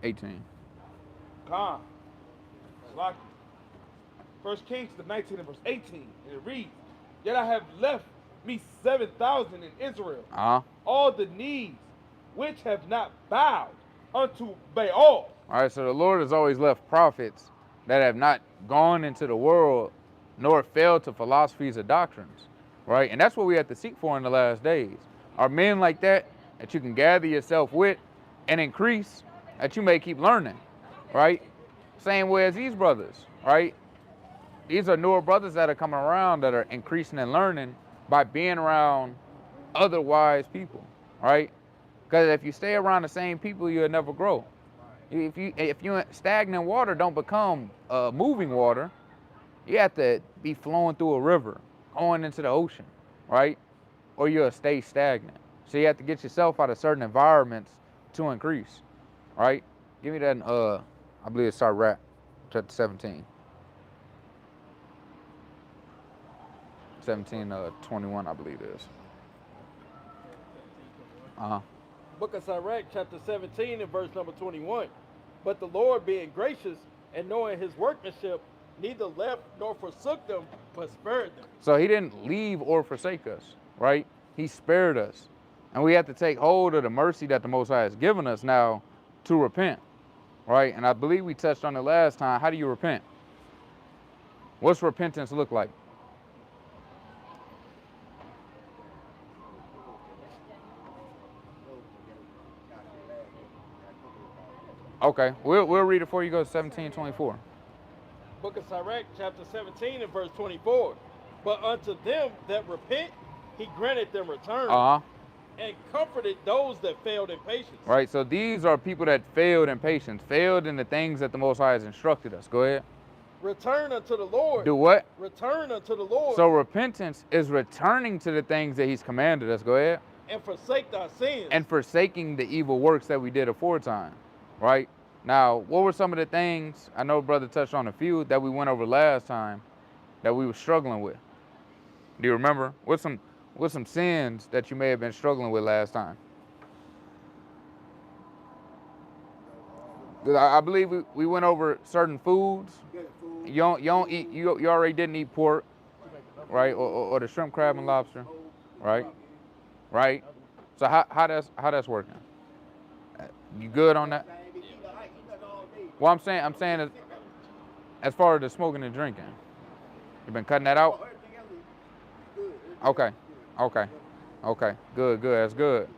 18. Khan, Salaki. First Kings, the 19 and verse 18, and it reads, Yet I have left me 7,000 in Israel, Uh-huh. all the knees which have not bowed unto Baal. All right, so the Lord has always left prophets that have not gone into the world nor failed to philosophies or doctrines, right? And that's what we have to seek for in the last days. Are men like that that you can gather yourself with and increase, that you may keep learning, right? Same way as these brothers, right? These are newer brothers that are coming around that are increasing and learning by being around other wise people, right? Because if you stay around the same people, you'll never grow. If you stagnant water don't become moving water, you have to be flowing through a river, going into the ocean, right? Or you'll stay stagnant. So you have to get yourself out of certain environments to increase, right? Give me that. I believe it's Sirach, chapter 17, 17, 21, I believe it is. Uh huh. Book of Sirach, chapter 17, and verse number 21. But the Lord, being gracious and knowing his workmanship, neither left nor forsook them, but spared them. So he didn't leave or forsake us, right? He spared us. And we have to take hold of the mercy that the Most High has given us now to repent, right? And I believe we touched on it last time. How do you repent? What's repentance look like? Okay, we'll read it for you. Go to 17:24. Book of Sirach, chapter 17, and verse 24. But unto them that repent, he granted them return, Uh-huh. and comforted those that failed in patience. Right, so these are people that failed in patience, failed in the things that the Most High has instructed us. Go ahead. Return unto the Lord. Do what? Return unto the Lord. So repentance is returning to the things that he's commanded us. Go ahead. And forsake thy sins. And forsaking the evil works that we did aforetime, right? Now, what were some of the things, I know brother touched on a few that we went over last time that we were struggling with? Do you remember? What's some sins that you may have been struggling with last time? 'Cause I believe we went over certain foods. You don't eat, you already didn't eat pork, right? Or the shrimp, crab, and lobster, right? Right? So how that's working? You good on that? Well, I'm saying as far as the smoking and drinking, you been cutting that out? Okay, okay, okay. Good, good. That's good.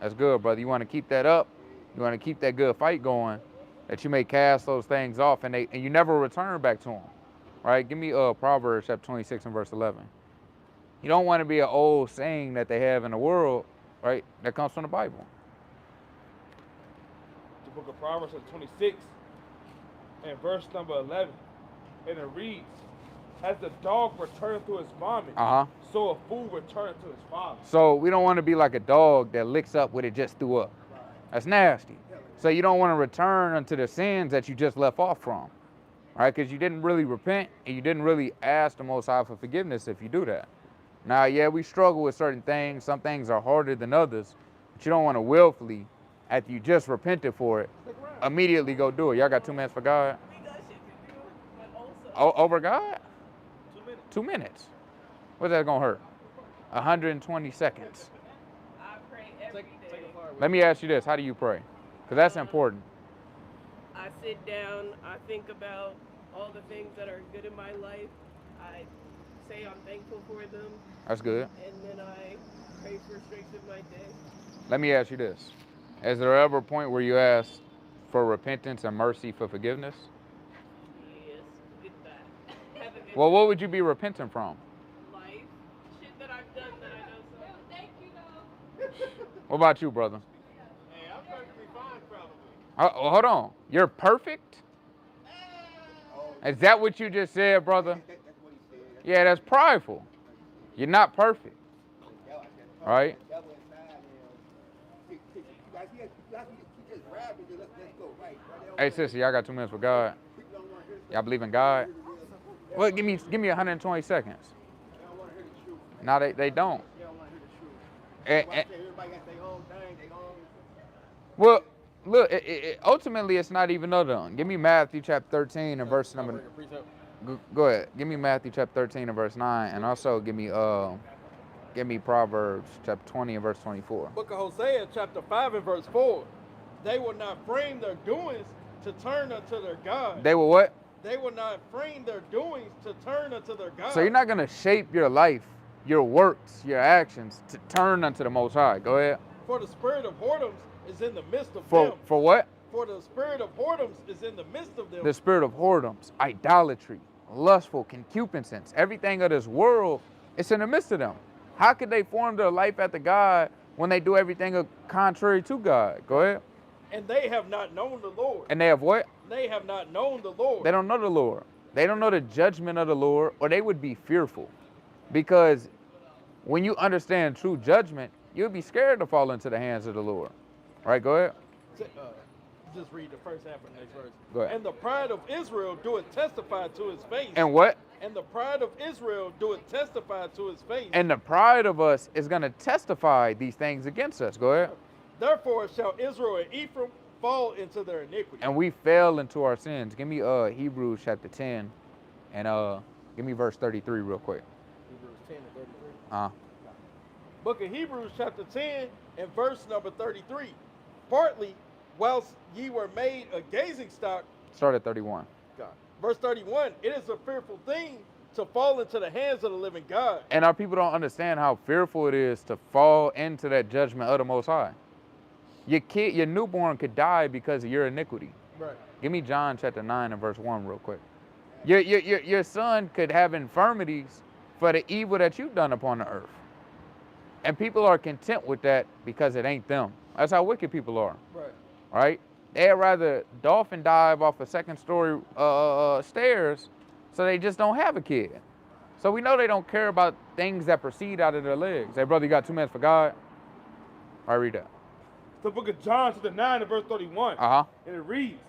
That's good, brother. You want to keep that up. You want to keep that good fight going, that you may cast those things off and you never return back to them, right? Give me Proverbs chapter 26 and verse 11. You don't want to be an old saying that they have in the world, right? That comes from the Bible. The book of Proverbs, chapter 26, and verse number 11, and it reads, As the dog returneth to his vomit, Uh-huh. so a fool returneth to his father. So we don't want to be like a dog that licks up what it just threw up. That's nasty. So you don't want to return unto the sins that you just left off from, right? Because you didn't really repent and you didn't really ask the Most High for forgiveness if you do that. Now, yeah, we struggle with certain things. Some things are harder than others, but you don't want to willfully, after you just repented for it, immediately go do it. Y'all got 2 minutes for God? Over God? 2 minutes. 2 minutes. What's that gonna hurt? 120 seconds. I pray every Take day. a fire. Let me ask you this: how do you pray? Because that's important. I sit down, I think about all the things that are good in my life. I say I'm thankful for them, That's good. and then I pray for strength in my day. Let me ask you this: is there ever a point where you ask for repentance and mercy for forgiveness? Yes, good that. Have a good Well, what would you be repenting from? life. Shit that I've done that I know so. Thank you, though. What about you, brother? Hey, I'm perfectly fine, probably. Hold on. You're perfect? Is that what you just said, brother? Yeah, that's prideful. You're not perfect, right? Hey, sister, y'all got 2 minutes for God. Y'all believe in God? Well, give me 120 seconds. No, they don't. And, well, look, ultimately it's not even of them. Give me Matthew chapter 13 and verse number. Go ahead. Give me Matthew chapter 13 and verse 9, and also give me Proverbs chapter 20 and verse 24. Book of Hosea, chapter 5 and verse 4. They will not frame their doings to turn unto their God. They will what? They will not frame their doings to turn unto their God. So you're not gonna shape your life, your works, your actions to turn unto the Most High. Go ahead. For the spirit of whoredoms is in the midst of For them. for what? For the spirit of whoredoms is in the midst of them. The spirit of whoredoms, idolatry, lustful, concupiscence, everything of this world, it's in the midst of them. How could they form their life after God when they do everything contrary to God? Go ahead. And they have not known the Lord. And they have what? They have not known the Lord. They don't know the Lord. They don't know the judgment of the Lord, or they would be fearful. Because when you understand true judgment, you'll be scared to fall into the hands of the Lord. All right, go ahead. Just read the first half of the next verse. Go ahead. And the pride of Israel doeth testify to his face. And what? And the pride of Israel doeth testify to his face. And the pride of us is going to testify these things against us. Go ahead. Therefore shall Israel and Ephraim fall into their iniquity. And we fell into our sins. Give me Hebrews chapter 10 and give me verse 33 real quick. Hebrews 10 and 33. Uh-huh. Book of Hebrews chapter 10 and verse number 33. Partly whilst ye were made a gazing stock. Start at 31. God. Verse 31. It is a fearful thing to fall into the hands of the living God. And our people don't understand how fearful it is to fall into that judgment of the Most High. Your newborn could die because of your iniquity. Right. Give me John chapter 9 and verse 1 real quick. Your son could have infirmities for the evil that you've done upon the earth. And people are content with that because it ain't them. That's how wicked people are. Right. Right? They'd rather dolphin dive off a second story stairs so they just don't have a kid. So we know they don't care about things that proceed out of their legs. Hey, brother, you got 2 minutes for God? All right, read that. The book of John, chapter 9 and verse 31. Uh-huh. And it reads,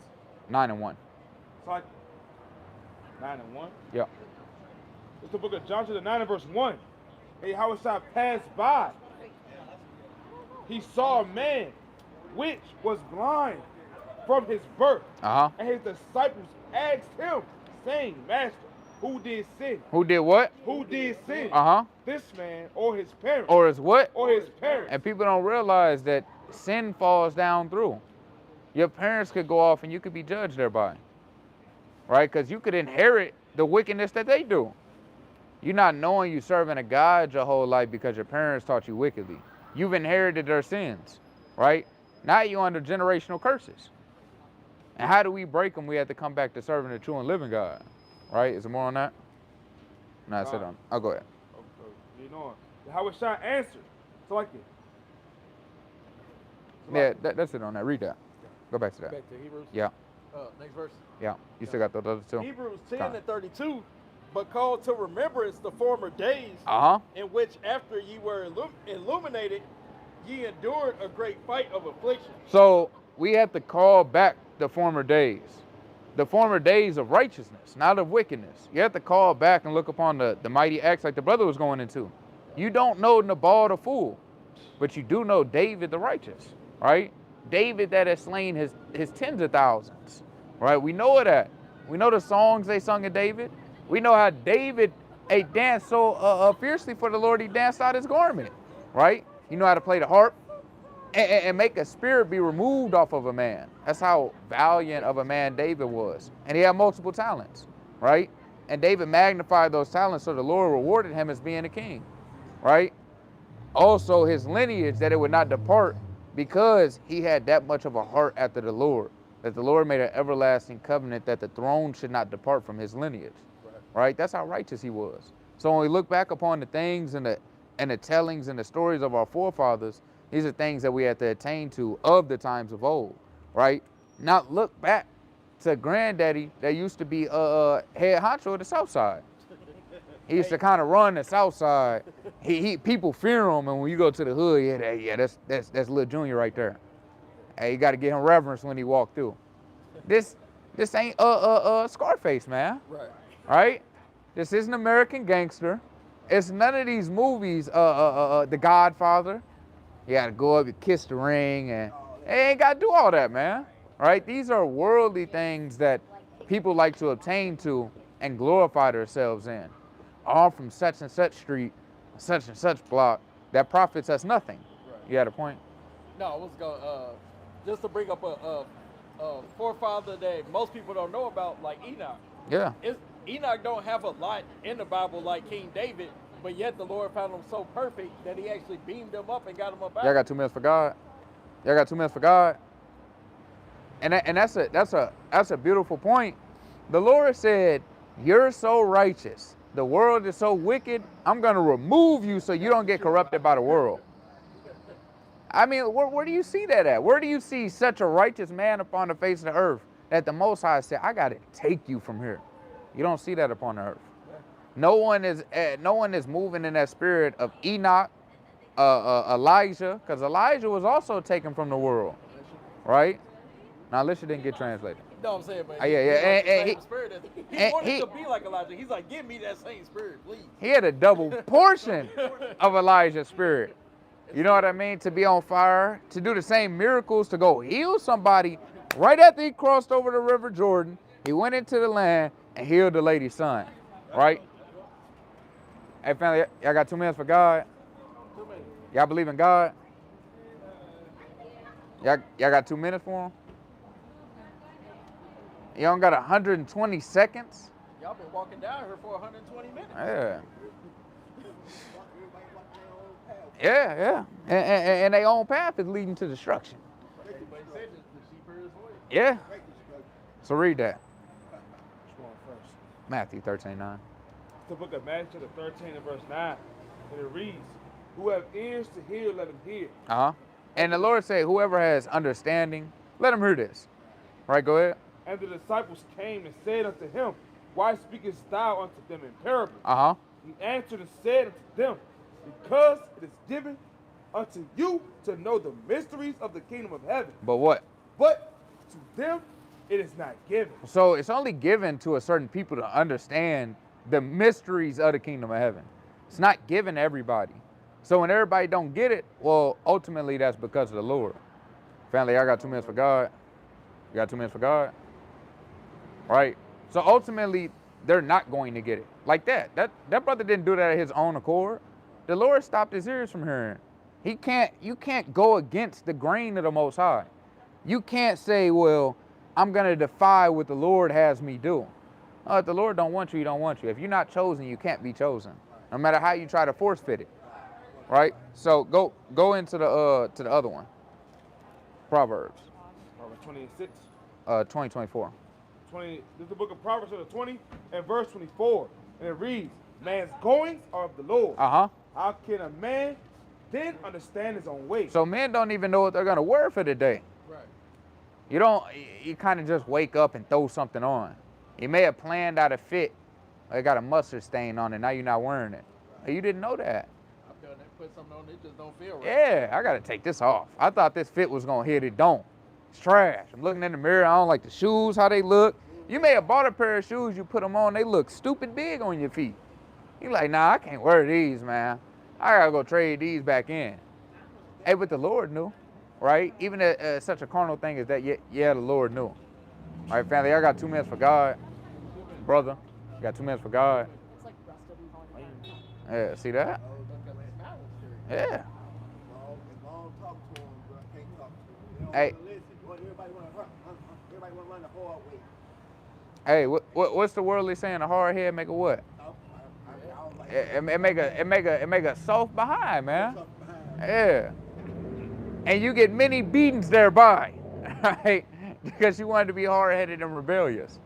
9 and 1. it's like 9 and 1. Yeah. It's the book of John, chapter 9 and verse 1. And Yahushua passed by. He saw a man which was blind from his birth. Uh-huh. And his disciples asked him, saying, Master, who did sin? Who did what? Who did sin? Uh-huh. This man or his parents? Or is what? Or his parents? And people don't realize that sin falls down through. Your parents could go off and you could be judged thereby. Right? Because you could inherit the wickedness that they do. You're not knowing you serving a God your whole life because your parents taught you wickedly. You've inherited their sins. Right? Now you're under generational curses. And how do we break them? We have to come back to serving the true and living God. Right? Is there more on that? No, that's it on. I'll go ahead. Okay. You know, Yahushua answered. So like it. Yeah, that's it on that. Read that. Go back to that. Back to Hebrews. Yeah. Next verse. Yeah. You still got those other two? Hebrews 10 Fine. and 32. But call to remembrance the former days, Uh-huh. in which after ye were illuminated, ye endured a great fight of affliction. So we have to call back the former days. The former days of righteousness, not of wickedness. You have to call back and look upon the mighty acts like the brother was going into. You don't know Nabal the fool, but you do know David the righteous, right? David that has slain his tens of thousands, right? We know that. We know the songs they sung of David. We know how David danced so fiercely for the Lord, he danced out his garment, right? You know how to play the harp and make a spirit be removed off of a man. That's how valiant of a man David was. And he had multiple talents, right? And David magnified those talents, so the Lord rewarded him as being a king, right? Also his lineage, that it would not depart, because he had that much of a heart after the Lord, that the Lord made an everlasting covenant that the throne should not depart from his lineage, right? That's how righteous he was. So when we look back upon the things and the tellings and the stories of our forefathers, these are things that we have to attain to of the times of old, right? Not look back to granddaddy that used to be head honcho of the south side. He used to kind of run the south side. People fear him, and when you go to the hood, that's Lil Junior right there. Hey, you got to give him reverence when he walk through. This ain't Scarface, man. Right. Right? This isn't American Gangster. It's none of these movies. The Godfather. You got to go up, you kiss the ring, and They ain't got to do all that, man. Right? These are worldly things that people like to obtain to and glorify themselves in. All from such and such street, such and such block, that profits us nothing. Right. You had a point? No, I was going to, just to bring up a forefather that most people don't know about, like Enoch. Yeah. Enoch don't have a lot in the Bible like King David, but yet the Lord found him so perfect that he actually beamed him up and got him up out. Y'all got 2 minutes for God? Y'all got 2 minutes for God? And that's a beautiful point. The Lord said, "You're so righteous. The world is so wicked. I'm going to remove you so you don't get corrupted by the world." I mean, where do you see that at? Where do you see such a righteous man upon the face of the earth that the Most High said, "I got to take you from here"? You don't see that upon the earth. No one is moving in that spirit of Enoch, Elijah, because Elijah was also taken from the world, right? Now, Elisha didn't get translated. No, I'm saying, but Yeah. he wanted to be like Elijah. He's like, give me that same spirit, please. He had a double portion of Elijah's spirit. You know what I mean? To be on fire, to do the same miracles, to go heal somebody. Right after he crossed over the River Jordan, he went into the land and healed the lady's son, right? Hey, family, y'all got 2 minutes for God? 2 minutes. Y'all believe in God? Y'all got 2 minutes for him? You don't got 120 seconds? Y'all been walking down here for 120 minutes. Yeah. Yeah. And their own path is leading to destruction. But he said the sheep heard his voice. Yeah. So read that. Which one first? Matthew 13:9. The book of Matthew, chapter 13 and verse 9. And it reads, "Who have ears to hear, let him hear." Uh-huh. And the Lord said, whoever has understanding, let him hear this. Right, go ahead. And the disciples came and said unto him, "Why speakest thou unto them in parables?" Uh-huh. He answered and said unto them, "Because it is given unto you to know the mysteries of the kingdom of heaven, But what? but to them it is not given." So it's only given to a certain people to understand the mysteries of the kingdom of heaven. It's not given to everybody. So when everybody don't get it, well, ultimately that's because of the Lord. Family, I got 2 minutes for God. You got 2 minutes for God? Right? So ultimately, they're not going to get it. Like that. That brother didn't do that at his own accord. The Lord stopped his ears from hearing. You can't go against the grain of the Most High. You can't say, well, I'm going to defy what the Lord has me do. If the Lord don't want you, he don't want you. If you're not chosen, you can't be chosen. No matter how you try to force fit it. Right? So go into the to the other one. Proverbs. Proverbs 26. 2024. 20. This is the book of Proverbs, chapter 20 and verse 24. And it reads, "Man's goings are of the Lord. Uh-huh. How can a man then understand his own way?" So men don't even know what they're gonna wear for the day. Right. You kind of just wake up and throw something on. You may have planned out a fit. It got a mustard stain on it. Now you're not wearing it. You didn't know that. I've done that. Put something on it, just don't feel right. Yeah, I gotta take this off. I thought this fit was gonna hit. It don't. It's trash. I'm looking in the mirror. I don't like the shoes, how they look. You may have bought a pair of shoes. You put them on. They look stupid big on your feet. You like, nah, I can't wear these, man. I gotta go trade these back in. Hey, but the Lord knew, right? Even such a carnal thing as that, yeah, the Lord knew. All right, family, I got 2 minutes for God. Brother, you got 2 minutes for God. It's like rusted and falling down. Yeah, see that? Yeah. Hey. Hey, what's the worldly saying? A hard head make a what? It make a soft behind, man. Yeah. And you get many beatings thereby, right? Because you wanted to be hard-headed and rebellious.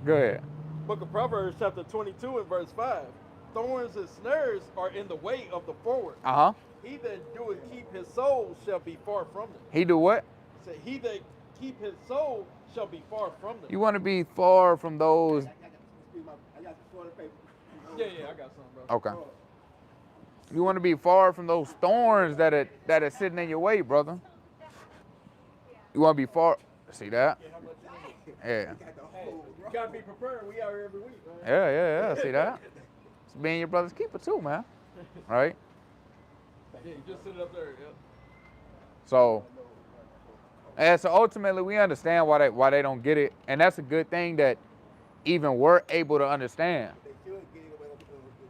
Go ahead. Book of Proverbs, chapter 22 and verse 5. Thorns and snares are in the way of the forward. Uh-huh. He that doeth keep his soul shall be far from them. He do what? Say, he that keep his soul shall be far from them. You want to be far from those. Yeah, I got some, bro. Okay. You want to be far from those thorns that are sitting in your way, brother. You want to be far. See that? Yeah. Hey, you gotta be prepared. We out here every week, man. Yeah. See that? It's being your brother's keeper too, man. Right? Yeah, you just sit it up there. Yeah. So, And so ultimately, we understand why they don't get it, and that's a good thing that even we're able to understand. They should get it, but it's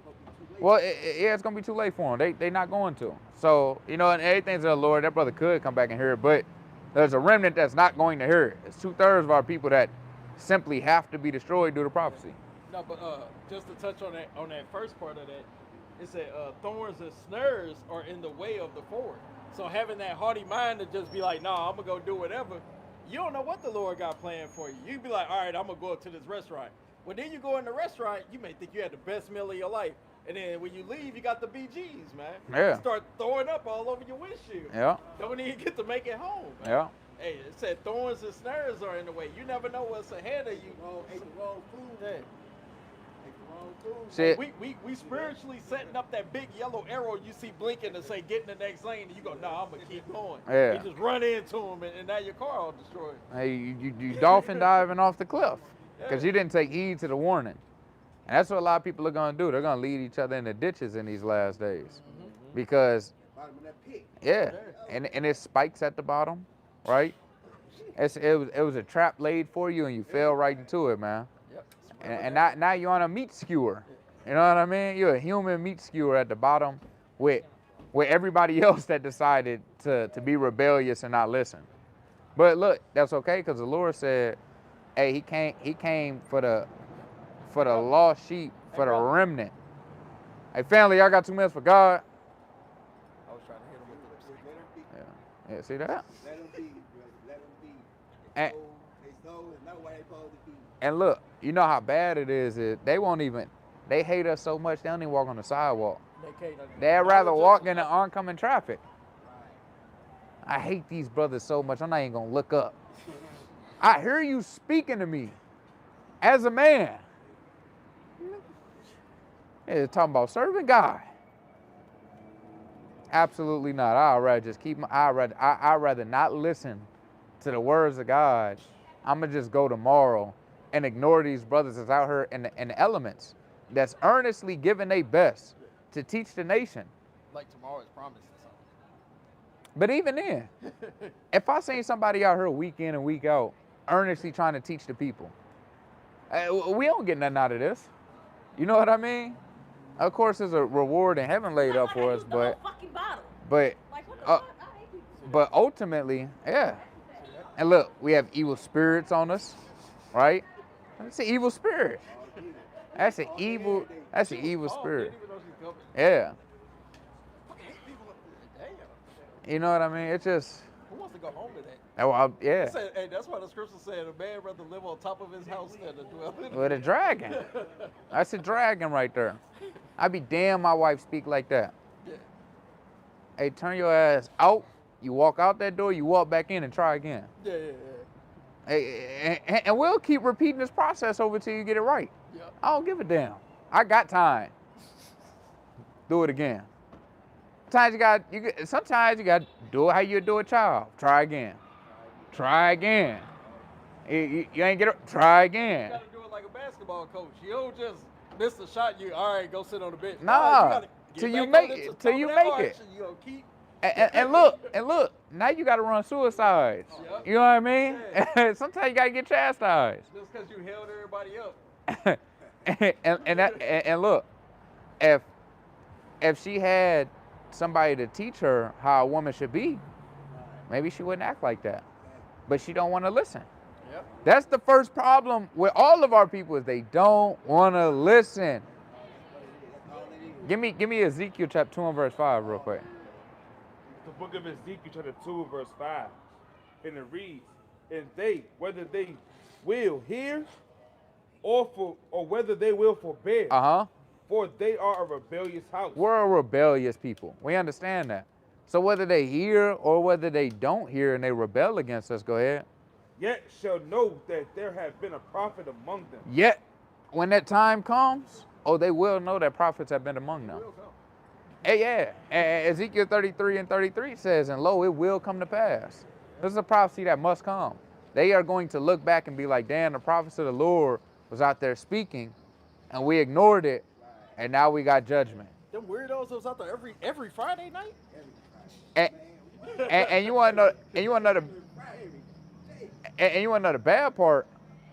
gonna be too late. Well, yeah, it's gonna be too late for them. They not going to. So you know, and everything's of the Lord. That brother could come back and hear it, but there's a remnant that's not going to hear it. It's 2/3 of our people that simply have to be destroyed due to prophecy. No, but just to touch on that first part of that, it said thorns and snares are in the way of the forward. So having that haughty mind to just be like, nah, I'm gonna go do whatever, you don't know what the Lord got planned for you. You be like, all right, I'm gonna go to this restaurant. Well, then you go in the restaurant, you may think you had the best meal of your life, and then when you leave, you got the BGs, man. Yeah. You start throwing up all over your windshield. Yeah. Don't even get to make it home, man. Yeah. Hey, it said thorns and snares are in the way. You never know what's ahead of you. Ate the wrong food. Yeah. Ate the wrong food. Shit. We spiritually setting up that big yellow arrow you see blinking to say get in the next lane, and you go, nah, I'm gonna keep going. Yeah. You just run into them, and now your car all destroyed. Hey, you dolphin diving off the cliff because you didn't take heed to the warning. And that's what a lot of people are going to do. They're going to lead each other into ditches in these last days because, Bottom of that pit. yeah, and it spikes at the bottom, right? It was a trap laid for you and you fell right into it, man. Yep. And now you're on a meat skewer. You know what I mean? You're a human meat skewer at the bottom with everybody else that decided to be rebellious and not listen. But look, that's okay because the Lord said, hey, he came for the lost sheep, for the remnant. Hey, family, y'all got 2 minutes for God. I was trying to hit him with Let them be. Yeah, see that? Let them be. Let them be. And, They sold and know where they supposed to be. and look, you know how bad it is they hate us so much they don't even walk on the sidewalk. They'd rather walk in the oncoming traffic. I hate these brothers so much, I'm not even gonna look up. I hear you speaking to me as a man. It's talking about serving God. Absolutely not. I'd rather not listen to the words of God. I'm gonna just go tomorrow and ignore these brothers that's out here in the elements that's earnestly giving their best to teach the nation. Like tomorrow is promised or something. But even then, if I seen somebody out here week in and week out earnestly trying to teach the people, we don't get nothing out of this. You know what I mean? Of course, there's a reward in heaven laid up for us, but Fucking bottle. but Like, what the fuck? I hate people. but ultimately, yeah. And look, we have evil spirits on us, right? That's an evil spirit. That's an evil spirit. Didn't even know she's coming. Yeah. Fucking hate people up there. Damn. You know what I mean? It's just, Who wants to go home today? yeah. It said, hey, that's why the scripture said a man rather live on top of his house than to dwell in With a dragon. That's a dragon right there. I'd be damn my wife speak like that. Yeah. Hey, turn your ass out. You walk out that door, you walk back in and try again. Yeah. Hey, and we'll keep repeating this process over till you get it right. Yeah. I don't give a damn. I got time. Do it again. Sometimes you got to do it how you do a child. Try again. Try again. You ain't get it. Try You again. gotta do it like a basketball coach. You don't just miss the shot. You all right? Go sit on the bench. Nah, All right, you gotta get till you back make on it, to till top you of that make arch it. and you gonna keep. And look. Now you got to run suicides. Yep. You know what I mean? Sometimes you got to get chastised. Just because you held everybody up. and look, if she had somebody to teach her how a woman should be, maybe she wouldn't act like that. But she don't want to listen. Yep. That's the first problem with all of our people is they don't want to listen. Give me Ezekiel chapter 2 and verse 5 real quick. The book of Ezekiel, chapter 2, verse 5. And it reads, and they, whether they will hear or whether they will forbear, Uh-huh. for they are a rebellious house. We're a rebellious people. We understand that. So whether they hear or whether they don't hear and they rebel against us, go ahead. Yet shall know that there have been a prophet among them. Yet, when that time comes, they will know that prophets have been among them. Hey, yeah. And Ezekiel 33 and 33 says, and lo, it will come to pass. This is a prophecy that must come. They are going to look back and be like, damn, the prophets of the Lord was out there speaking, and we ignored it, and now we got judgment. Them weirdos that was out there every Friday night. And you want to know the And you want to know the bad part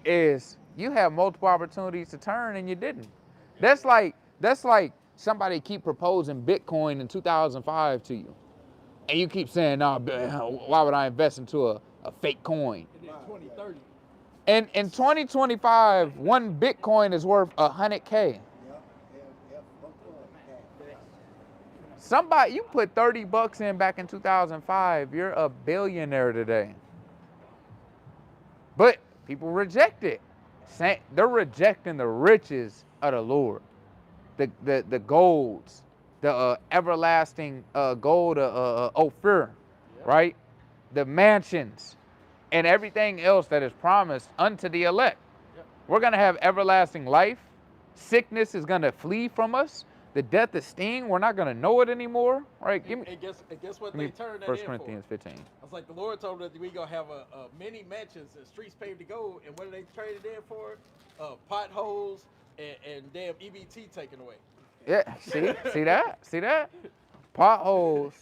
is you have multiple opportunities to turn and you didn't. That's like somebody keep proposing Bitcoin in 2005 to you, and you keep saying, "No, why would I invest into a fake coin?" And then 2030. And in 2025, one Bitcoin is worth 100K. Yep. Both of them. Somebody, you put 30 bucks in back in 2005, you're a billionaire today. But people reject it. They're rejecting the riches of the Lord, the golds, the everlasting gold of Ophir, right? The mansions and everything else that is promised unto the elect. Yep. We're going to have everlasting life. Sickness is going to flee from us. The death of sting, we're not going to know it anymore, right? And guess what Give me they turned that 1 in Corinthians for? 15. I was like, the Lord told us that we gonna have a many mansions and streets paved to gold, and what are they traded in for? Potholes and damn EBT taken away. Yeah, see that? Potholes,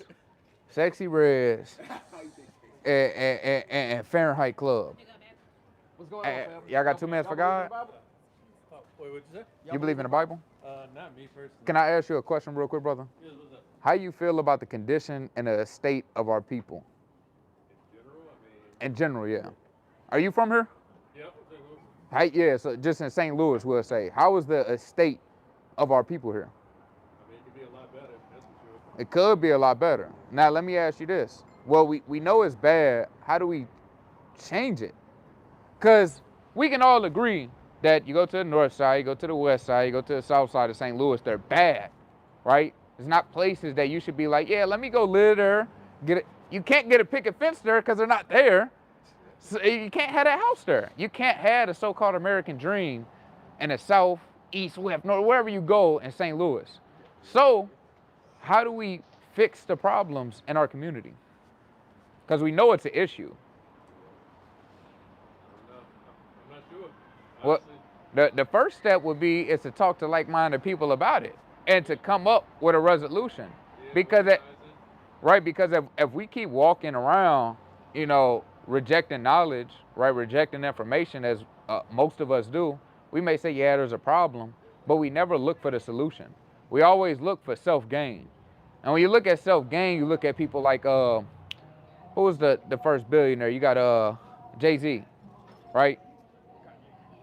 Sexy Reds, and Fahrenheit Club. What's going on, Hey, family? y'all got 2 minutes for believe in God? the Bible? Wait, what'd you say? You believe in the Bible? Not me personally. Can I ask you a question real quick, brother? Yes, what's up? How you feel about the condition and the state of our people? In general, I mean, In general, yeah. Are you from here? yep. Yeah, so just in St. Louis, we'll say. How is the estate of our people here? I mean, it could be a lot better, that's for sure. It could be a lot better. Now, let me ask you this. Well, we know it's bad. How do we change it? Because we can all agree that you go to the north side, you go to the west side, you go to the south side of St. Louis, they're bad, right? It's not places that you should be like, yeah, let me go live there. You can't get a picket fence there because they're not there. So you can't have that house there. You can't have the so-called American dream in the south, east, west, north, wherever you go in St. Louis. So how do we fix the problems in our community? Because we know it's an issue. I'm not sure. What? Honestly. The first step would be is to talk to like-minded people about it and to come up with a resolution. Yeah, Because organize it. right, because if we keep walking around, rejecting knowledge, right, rejecting information as most of us do, we may say, yeah, there's a problem, but we never look for the solution. We always look for self-gain. And when you look at self-gain, you look at people like, who was the first billionaire? You got Jay-Z, right?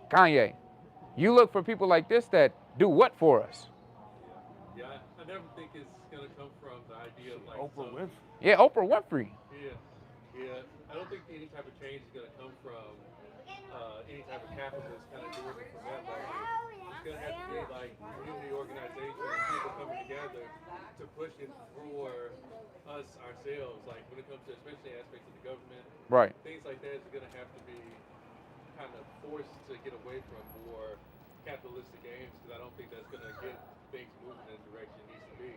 Kanye. You look for people like this that do what for us? Yeah, I never think it's gonna come from the idea of like Oprah some- Winfrey. Yeah, Oprah Winfrey. Yeah. I don't think any type of change is gonna come from any type of capitalist kind of doing it from that level. It's gonna have to be like community organizations, people coming together to push it for us ourselves. Like when it comes to especially aspects of the government, Right. things like that is gonna have to be kind of forced to get away from more capitalistic games because I don't think that's gonna get things moving in the direction it needs to be.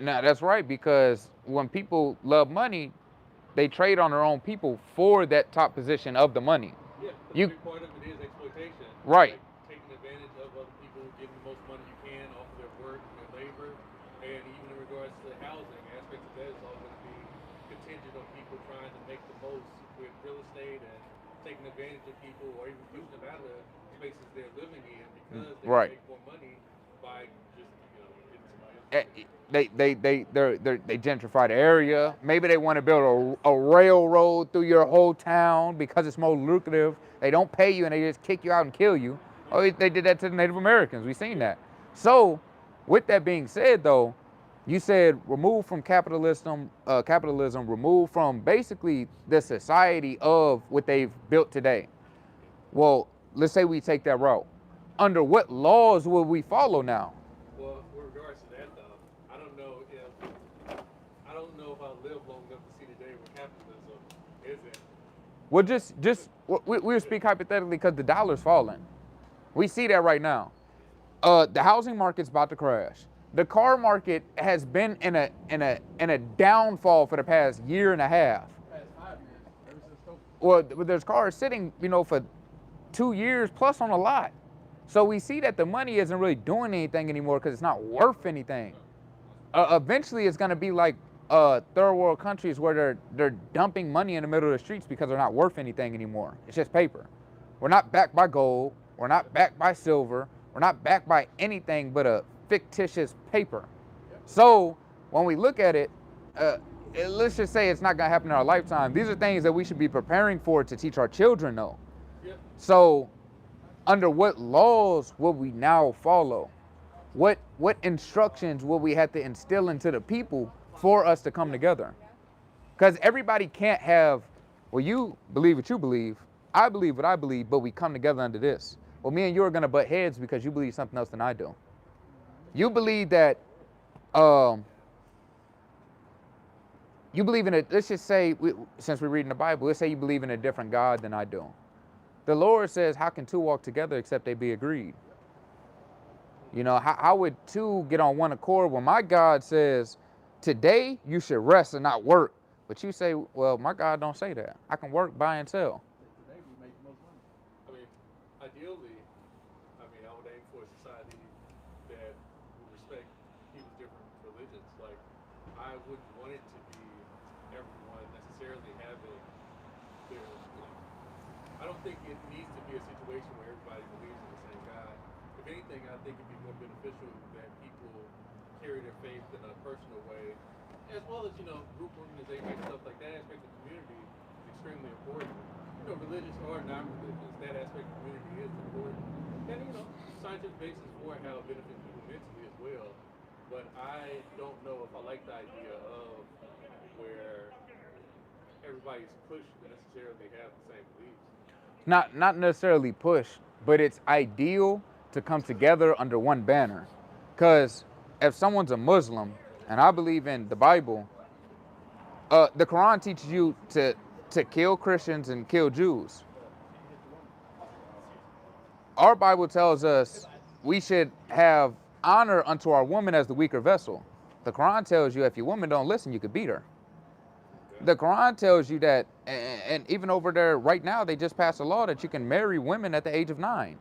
Now that's right, because when people love money, they trade on their own people for that top position of the money. Yeah, but You- a big part of it is exploitation. Right. Like, taking advantage of other people, getting the most money you can off of their work and their labor, and even in regards to the housing aspect of that is all going to be contingent on people trying to make the most with real estate and taking advantage of people or even pushing them out of the spaces they're living in because they Right. can make more money by just getting somebody else. They gentrify the area. Maybe they want to build a railroad through your whole town because it's more lucrative. They don't pay you and they just kick you out and kill you. Oh, they did that to the Native Americans. We've seen that. So, with that being said, though, you said remove from capitalism, remove from basically the society of what they've built today. Well, let's say we take that route. Under what laws will we follow now? Well, with regards to that though, I don't know if I'll live long enough to see the day where capitalism isn't. Well, we'll speak hypothetically because the dollar's falling. We see that right now. The housing market's about to crash. The car market has been in a downfall for the past year and a half. Past 5 years, ever since COVID. Well, there's cars sitting, for 2 years plus on a lot. So we see that the money isn't really doing anything anymore because it's not worth anything. Eventually, it's going to be like third world countries where they're dumping money in the middle of the streets because they're not worth anything anymore. It's just paper. We're not backed by gold. We're not backed by silver. We're not backed by anything but a fictitious paper. So when we look at it, let's just say it's not gonna happen in our lifetime. These are things that we should be preparing for to teach our children, though. Yep. So, under what laws will we now follow? What instructions will we have to instill into the people for us to come together? Because everybody can't have, well, you believe what you believe, I believe what I believe, but we come together under this. Well, me and you are gonna butt heads because you believe something else than I do. You believe that, you believe in it. Let's just say, since we're reading the Bible, let's say you believe in a different God than I do. The Lord says, how can two walk together except they be agreed? You know, how would two get on one accord when my God says, today you should rest and not work? But you say, well, my God don't say that. I can work, buy, and sell. I mean, ideally, I would aim for a society that would respect people's different religions. Like, I wouldn't want it to be everyone necessarily having their, I don't think it needs to be a situation where everybody believes in the same God. If anything, I think it'd be more beneficial that people carry their faith in a personal way, as well as, group organization and stuff like that. Aspect of community is extremely important. Religious or non-religious, that aspect of community is important. And, scientific basis for how it benefits people mentally as well. But I don't know if I like the idea of where everybody's pushed to necessarily have the same beliefs. Not necessarily push, but it's ideal to come together under one banner. Because if someone's a Muslim, and I believe in the Bible, the Quran teaches you to kill Christians and kill Jews. Our Bible tells us we should have honor unto our woman as the weaker vessel. The Quran tells you if your woman don't listen, you could beat her. The Quran tells you that, and even over there right now, they just passed a law that you can marry women at the age of 9.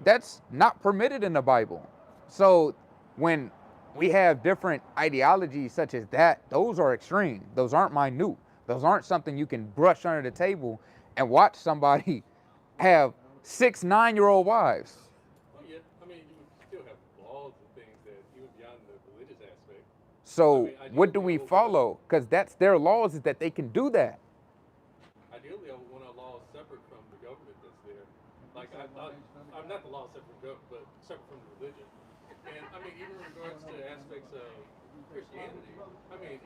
That's not permitted in the Bible. So when we have different ideologies such as that, those are extreme. Those aren't minute. Those aren't something you can brush under the table and watch somebody have 6 9-year-old wives. Oh yeah, you would still have laws and things that even beyond the religious aspect. So what do we follow? Because that's their laws, is that they can do that. Ideally, I would want a law separate from the government that's there. Like, I'm not the law separate from government, but separate from the religion. And even in regards to aspects of Christianity,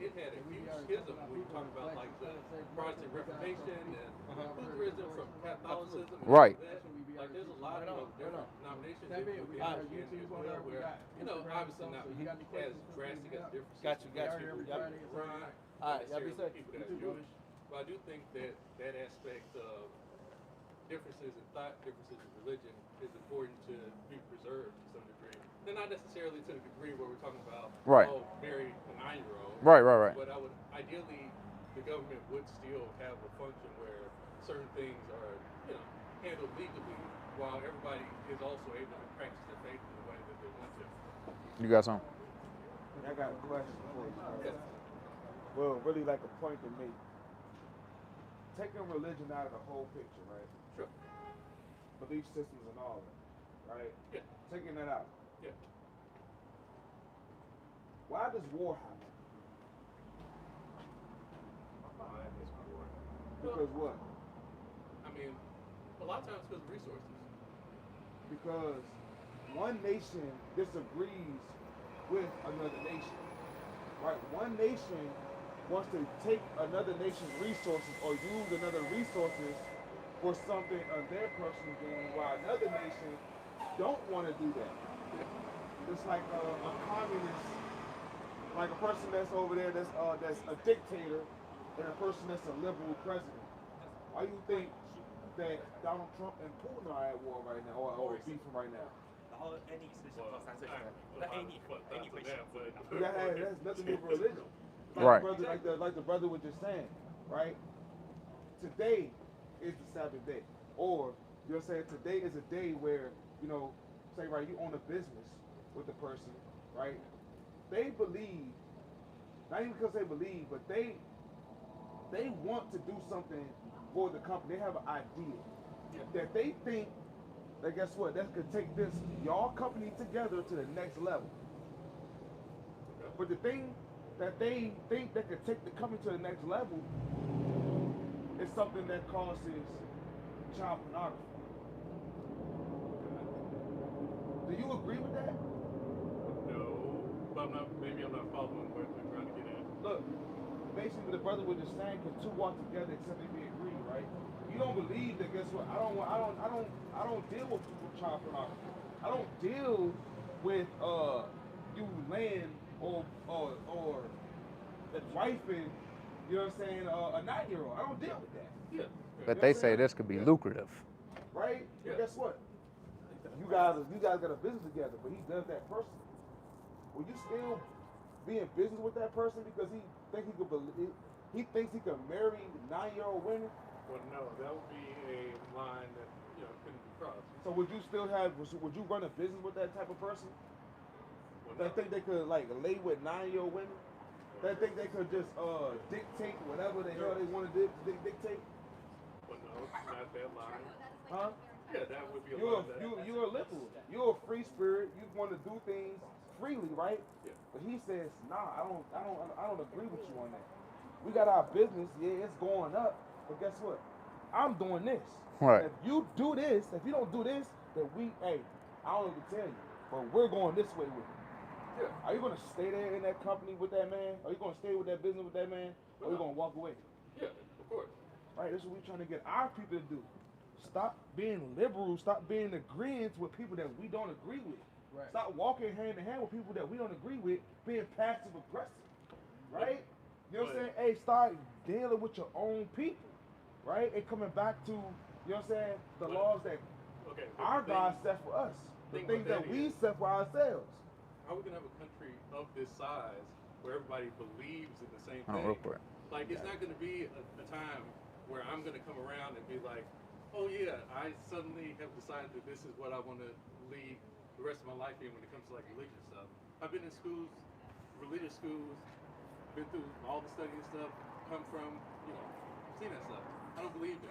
it had a huge schism when you talk about like the Protestant Reformation and Lutheranism from Catholicism. And Right. That. Like, there's a lot of different denominations within Christianity as well, where obviously not as drastic as differences. Got you. Right. All right, y'all be safe. People that are Jewish, but I do think that aspect of differences in thought, differences in religion is important to be preserved to some degree. They're not necessarily to the degree where we're talking about, Right. marry a 9-year-old. Right. But I would, ideally, the government would still have a function where certain things are, handled legally, while everybody is also able to practice their faith in the way that they want to. You got something? I got a question for you. Yes. Well, really like a point to make. Taking religion out of the whole picture, right? Sure. Belief systems and all that, right? Yeah. Taking that out. Yeah. Why does war happen? Because what? A lot of times because of resources. Because one nation disagrees with another nation, right? One nation wants to take another nation's resources or use another resources for something on their personal gain, while another nation don't want to do that. It's like a communist, like a person that's over there that's a dictator, and a person that's a liberal president. Why do you think that Donald Trump and Putin are at war right now, or beefing right now? 然后 Annie 是想说3岁学的，那 Annie 会想说的。 That has nothing to do with religion. Right. Like the brother was just saying, right? Today is the Sabbath day. Or you're saying today is a day where, say right, you own a business with the person, right? They believe not even because they believe, but they want to do something for the company. They have an idea that they think that, guess what, that could take this y'all company together to the next level. But the thing that they think that could take the company to the next level is something that causes child pornography. Do you agree with that? No, but maybe I'm not following what they're trying to get at. Look, basically the brother was just saying, can two walk together except they be agreed, right? You don't believe that, guess what? I don't deal with child pornography. I don't deal with you laying or the wifing, you know what I'm saying, a 9-year-old. I don't deal with that. Yeah. But they say this could be lucrative. Right? Yeah. But guess what? You guys got a business together, but he does that personally. Will you still be in business with that person because he thinks he could marry 9-year-old women? Well, no, that would be a line that couldn't be crossed. So would you run a business with that type of person? Well, That think they could like lay with 9-year-old women? That think they could just dictate whatever the hell they want to dictate? Well, no, it's not that line. Huh? Yeah, that would be a You're line. a liberal. You're a free spirit. You want to do things freely, right? Yeah. But he says, nah, I don't agree with you on that. We got our business, yeah, it's going up, but guess what? I'm doing this. Right. If you do this, if you don't do this, then I don't even tell you, but we're going this way with it. Yeah. Are you gonna stay there in that company with that man? Are you gonna stay with that business with that man? Or are you gonna walk away? Yeah, of course. Right, this is what we're trying to get our people to do. Stop being liberal, stop being in agreement with people that we don't agree with. Right. Stop walking hand in hand with people that we don't agree with, being passive aggressive. Right? You know what I'm saying? Hey, start dealing with your own people. Right? And coming back to, you know what I'm saying, the laws that Okay. our God set for us. The thing things with that that we is- set for ourselves. How are we gonna have a country of this size where everybody believes in the same Oh, thing? real quick. Like, it's not gonna be a time where I'm gonna come around and be like, oh yeah, I suddenly have decided that this is what I want to lead the rest of my life in when it comes to like religious stuff. I've been in schools, religious schools, been through all the studying stuff, come from, seen that stuff. I don't believe it.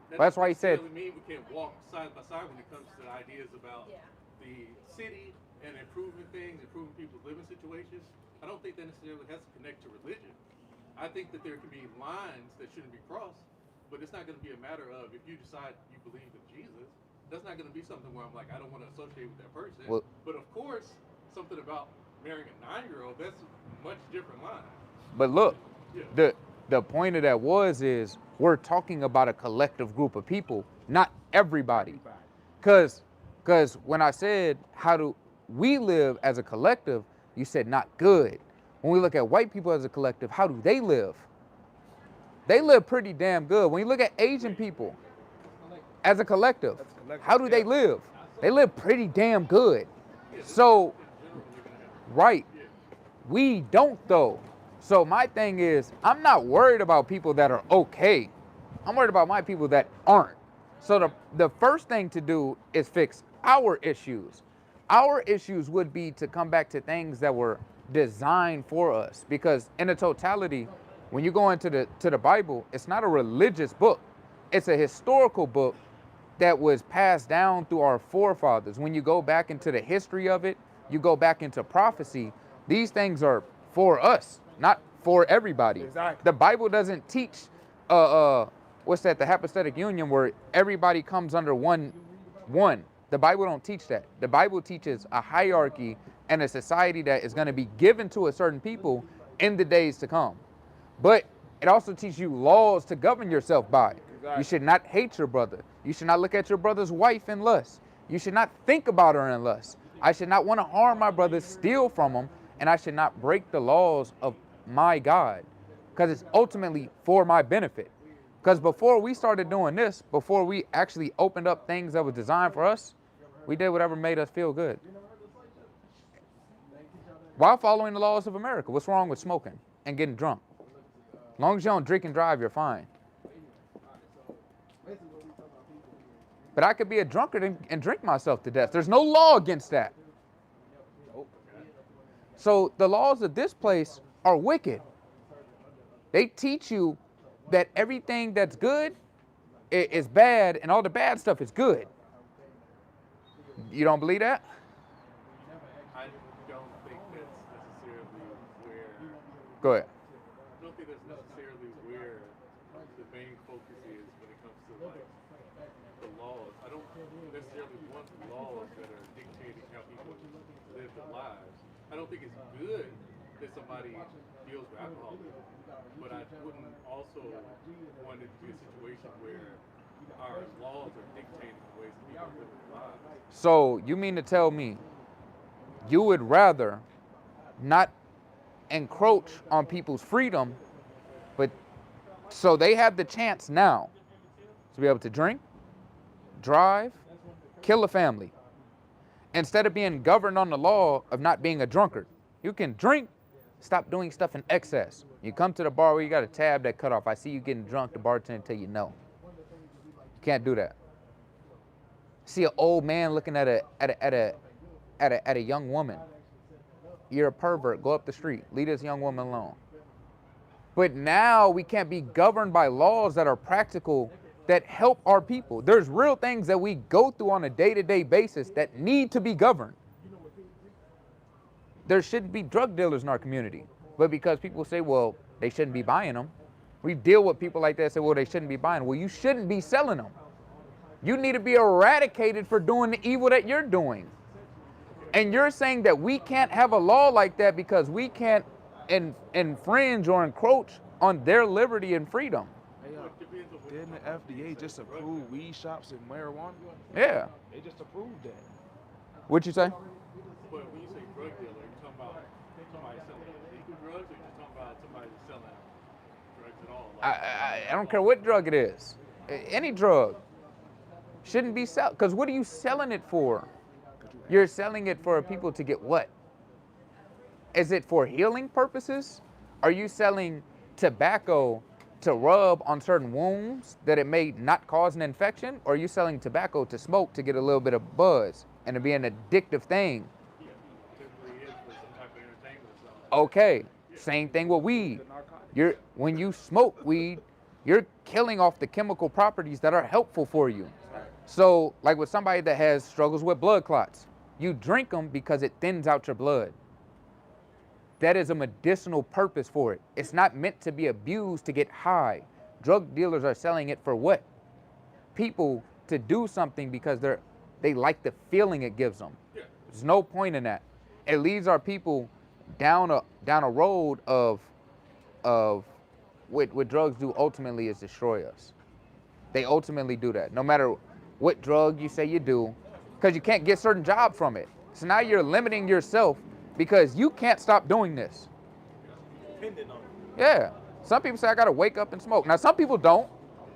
That That's why he said- doesn't mean we can't walk side by side when it comes to ideas about the city and improving things, improving people's living situations. I don't think that necessarily has to connect to religion. I think that there can be lines that shouldn't be crossed, but it's not going to be a matter of if you decide you believe in Jesus, that's not going to be something where I'm like, I don't want to associate with that person. Well- But of course, something about marrying a 9-year-old, that's a much different line. But look, Yeah. the point of that is we're talking about a collective group of people, not everybody. Cause when I said how do we live as a collective, you said not good. When we look at white people as a collective, how do they live? They live pretty damn good. When you look at Asian people as a collective, how do they live? They live pretty damn good. So, right, we don't though. So my thing is, I'm not worried about people that are okay. I'm worried about my people that aren't. So the first thing to do is fix our issues. Our issues would be to come back to things that were designed for us. Because in the totality, when you go into the Bible, it's not a religious book. It's a historical book that was passed down through our forefathers. When you go back into the history of it, you go back into prophecy, these things are for us, not for everybody. Exactly. The Bible doesn't teach what's that, the hypostatic union where everybody comes under one. The Bible don't teach that. The Bible teaches a hierarchy and a society that is going to be given to a certain people in the days to come. But it also teaches you laws to govern yourself by. You should not hate your brother. You should not look at your brother's wife in lust. You should not think about her in lust. I should not want to harm my brother, steal from him, and I should not break the laws of my God, because it's ultimately for my benefit. Because before we started doing this, before we actually opened up things that were designed for us, we did whatever made us feel good. While following the laws of America, what's wrong with smoking and getting drunk? As long as you don't drink and drive, you're fine. But I could be a drunkard and drink myself to death. There's no law against that. So the laws of this place are wicked. They teach you that everything that's good is bad and all the bad stuff is good. You don't believe that? I don't think that's necessarily where. Go ahead. I don't think that's necessarily where the main focus is when it comes to like the laws. I don't necessarily want laws that are dictating how people live their lives. I don't think it's good that somebody deals with alcoholism, but I wouldn't also want it to be a situation where our laws are dictating the ways that people live their lives. So you mean to tell me you would rather not encroach on people's freedom, but so they have the chance now to be able to drink, drive, kill a family, instead of being governed on the law of not being a drunkard. You can drink, stop doing stuff in excess. You come to the bar where you got a tab that cut off. I see you getting drunk, the bartender tell you no. You can't do that. See an old man looking at a young woman. You're a pervert. Go up the street. Leave this young woman alone. But now we can't be governed by laws that are practical, that help our people. There's real things that we go through on a day-to-day basis that need to be governed. There shouldn't be drug dealers in our community. But because people say, well, they shouldn't be buying them, we deal with people like that and say, well, they shouldn't be buying them. Well, you shouldn't be selling them. You need to be eradicated for doing the evil that you're doing. And you're saying that we can't have a law like that because we can't infringe or encroach on their liberty and freedom. Hey, didn't the FDA just approve weed shops and marijuana? Yeah. They just approved that. What'd you say? But when you say drug dealer, you're talking about somebody selling illegal drugs, or you're just talking about somebody selling drugs at all? I don't care what drug it is. Any drug shouldn't be sold. Because what are you selling it for? You're selling it for people to get what? Is it for healing purposes? Are you selling tobacco to rub on certain wounds that it may not cause an infection? Or are you selling tobacco to smoke to get a little bit of buzz and to be an addictive thing? Yeah, typically is for some type of entertainment or something. Okay, same thing with weed. When you smoke weed, you're killing off the chemical properties that are helpful for you. So, like with somebody that has struggles with blood clots, you drink them because it thins out your blood. That is a medicinal purpose for it. It's not meant to be abused to get high. Drug dealers are selling it for what? People to do something because they like the feeling it gives them. There's no point in that. It leads our people down a road of what drugs do ultimately is destroy us. They ultimately do that. No matter what drug you say you do, because you can't get certain job from it. So now you're limiting yourself because you can't stop doing this. Depending on it. Yeah. Some people say I gotta wake up and smoke. Now some people don't,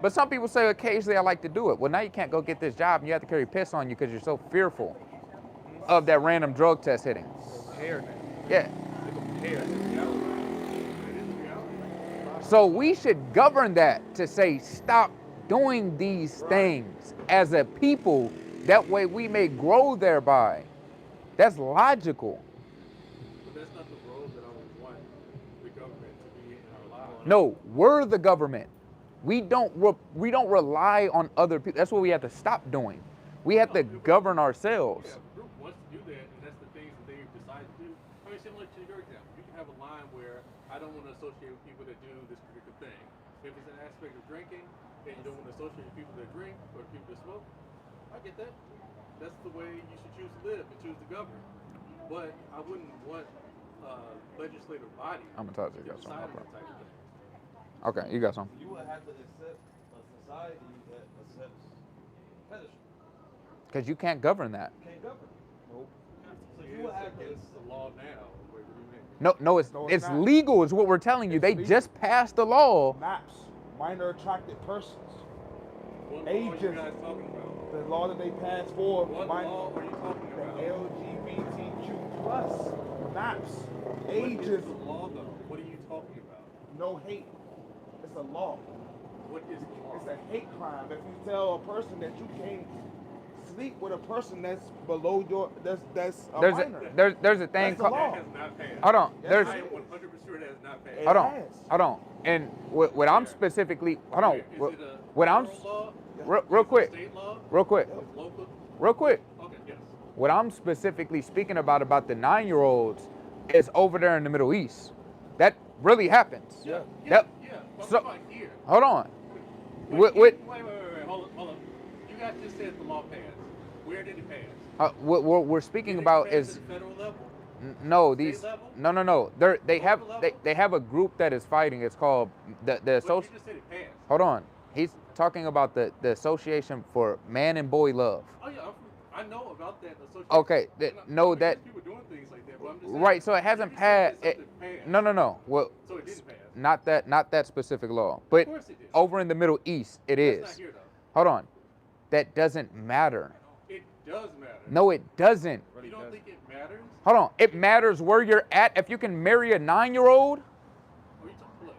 but some people say occasionally I like to do it. Well, now you can't go get this job and you have to carry piss on you because you're so fearful of that random drug test hitting. Hair now. Yeah. Hair. So we should govern that to say stop doing these things as a people. That way we may grow thereby. That's logical. But that's not the role that I would want the government to be in our lives. No, we're the government. We don't rely on other people. That's what we have to stop doing. We have to govern ourselves. Yeah, a group wants to do that, and that's the things that they decide to do. I mean, similar to your example, you can have a line where I don't want to associate with people that do this particular thing. If it's an aspect of drinking, and you don't want to associate with people that drink or people that smoke, I get that. That's the way you should choose to live and choose to govern. But I wouldn't want legislative body I'm gonna talk to to you guys. decide on that type of thing. Okay, you got some. You would have to accept a society that accepts pedestry. Because you can't govern that. You can't govern. Nope. So It you would is have to against the law now. Where do you mean? No, it's No, it's not. legal is what we're telling you. It's They legal. just passed the law. MAPS, minor attracted persons. What law are you Agents. guys talking about? The law that they passed for What law are you talking the about? LGBTQ plus MAPS. What is Ages, the law though? What are you talking about? no hate. It's a law. What is the law? It's a hate crime. If you tell a person that you can't sleep with a person that's below that's a minor. There's a thing That's the called. law. That has not passed. Hold on. Yes, There's I am 100% sure that has not not passed. It Hold on, has. hold on. And what I'm specifically, hold on. Is What, it a what I'm, federal law? real Is it quick, state law? real quick, Is it local? real quick. Okay, yes. What I'm specifically speaking about the 9-year-olds is over there in the Middle East. That really happens. Yeah, That- But so- I'm talking about here. Hold on. Wait, Wait. hold on. You guys just said the law passed. Where did it pass? What we're speaking Did it about pass is at the federal level? no, State these level? no. They have Local level? they have a group that is fighting. It's called the But you social. just said it passed. Hold on. He's talking about the Association for Man and Boy Love. Oh yeah, I know about that association. Okay, I'm not no, against that people doing things like that, but I'm just saying, right. So it hasn't you said passed. that something passed. No. Well, So it didn't pass. not that specific law, but Of course it did. over in the Middle East, it That's is. not here though. Hold on. That doesn't matter. It does matter. No, it doesn't. You don't think it matters? Hold on. It matters where you're at. If you can marry a 9-year-old, Or you talk, look.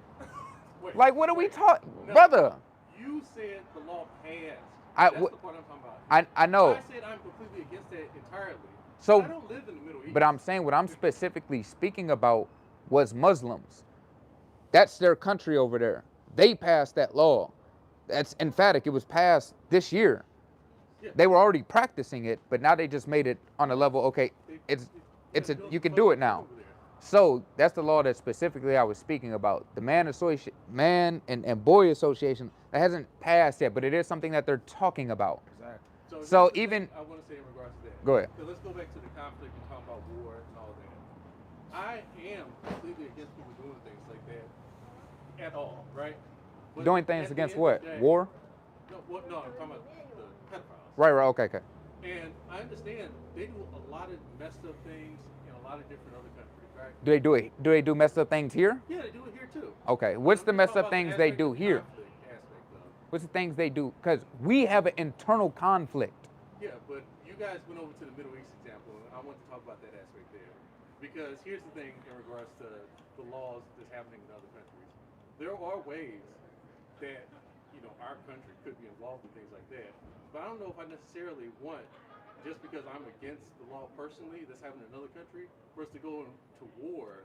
Wait, like what are we wait. talking, No, brother? You said the law passed. I That's w- the part I'm talking about. I know. I said I'm completely against that entirely. So- I don't live in the Middle East. But I'm saying what I'm specifically speaking about was Muslims. That's their country over there. They passed that law. That's emphatic. It was passed this year. Yeah. They were already practicing it, but now they just made it on a level. Okay, you can do it now. So that's the law that specifically I was speaking about. The Man and Boy Association, that hasn't passed yet, but it is something that they're talking about. Exactly. So here's the even- thing I want to say in regards to that. Go ahead. So let's go back to the conflict and talk about war and all that. I am completely against people doing things like that at all, right? But Doing at things the against end of what? the day- War? No, I'm talking about the pedophiles. Right, okay. And I understand they do a lot of messed up things in a lot of different other countries, right? Do they do messed up things here? Yeah, they do it here too. Okay. What's the I'm messed talking up about the things they aspect do of the here? conflict aspect of it. What's the things they do? Because we have an internal conflict. Yeah, but you guys went over to the Middle East example, and I want to talk about that aspect there. Because here's the thing in regards to the laws that's happening in other countries. There are ways that, our country could be involved in things like that. But I don't know if I necessarily want, just because I'm against the law personally that's happening in another country, for us to go to war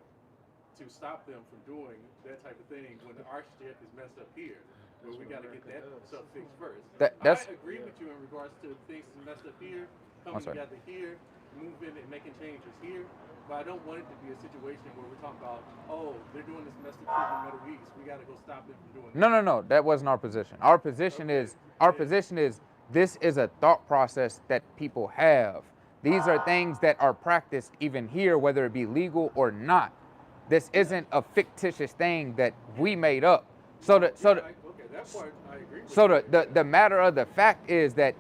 to stop them from doing that type of thing when our shit is messed up here. Where we got to get that stuff fixed first. That's- I agree with you in regards to things that's messed up here, coming sorry. together here, moving and making changes here. But I don't want it to be a situation where we're talking about, oh, they're doing this messed up shit in the Middle East. We got to go stop them from doing that. No. That wasn't our position. Our position is this is a thought process that people have. These are things that are practiced even here, whether it be legal or not. This isn't a fictitious thing that we made up. Okay, that part I agree with. So you. the matter of the fact is that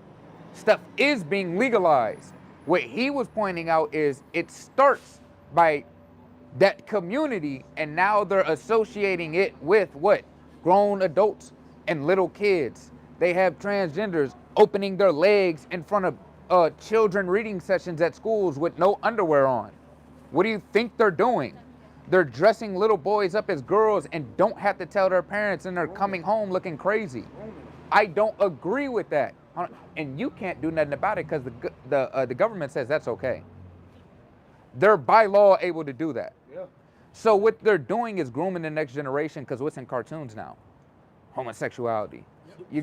stuff is being legalized. What he was pointing out is it starts by that community, and now they're associating it with what? Grown adults and little kids. They have transgenders opening their legs in front of children reading sessions at schools with no underwear on. What do you think they're doing? They're dressing little boys up as girls and don't have to tell their parents, and they're coming home looking crazy. I don't agree with that. And you can't do nothing about it because the government says that's okay. They're by law able to do that. Yeah. So what they're doing is grooming the next generation because what's in cartoons now? Homosexuality. You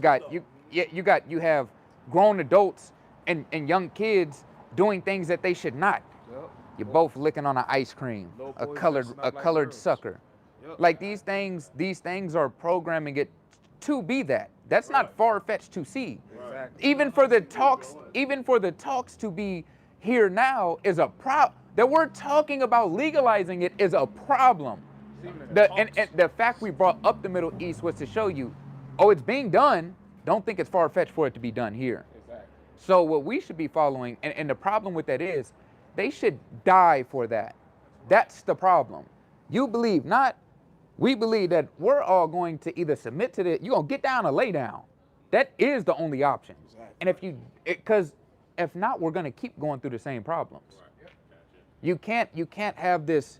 have grown adults and young kids doing things that they should not. Yep. You're both licking on an ice cream, Little a boys colored dressing up like colored girls. sucker. Yep. Like these things are programming it to be that. That's not far-fetched to see. Exactly. Even for the talks to be here now is a problem. That we're talking about legalizing it is a problem. And the fact we brought up the Middle East was to show you, it's being done. Don't think it's far-fetched for it to be done here. Exactly. So what we should be following, and the problem with that is, they should die for that. That's the problem. You believe not. We believe that we're all going to either submit to you're going to get down or lay down. That is the only option. Exactly. And because if not, we're going to keep going through the same problems. You can't have this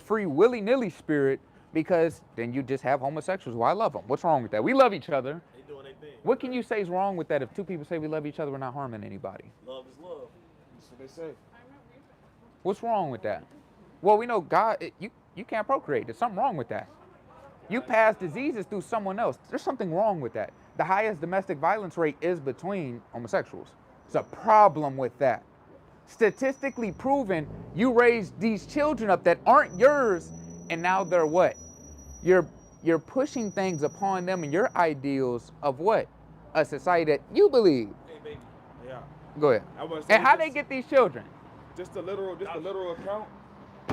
free willy-nilly spirit, because then you just have homosexuals. Well, I love them. What's wrong with that? We love each other. They doing their thing. What can you say is wrong with that if two people say we love each other, we're not harming anybody? Love is love. That's what they say. What's wrong with that? Well, we know God, you you can't procreate. There's something wrong with that. You pass diseases through someone else. There's something wrong with that. The highest domestic violence rate is between homosexuals. It's a problem with that. Statistically proven, you raise these children up that aren't yours, and now they're what? You're pushing things upon them and your ideals of what? A society that you believe. Hey, baby. Yeah. Go ahead. I was saying And how they get these children? just a literal account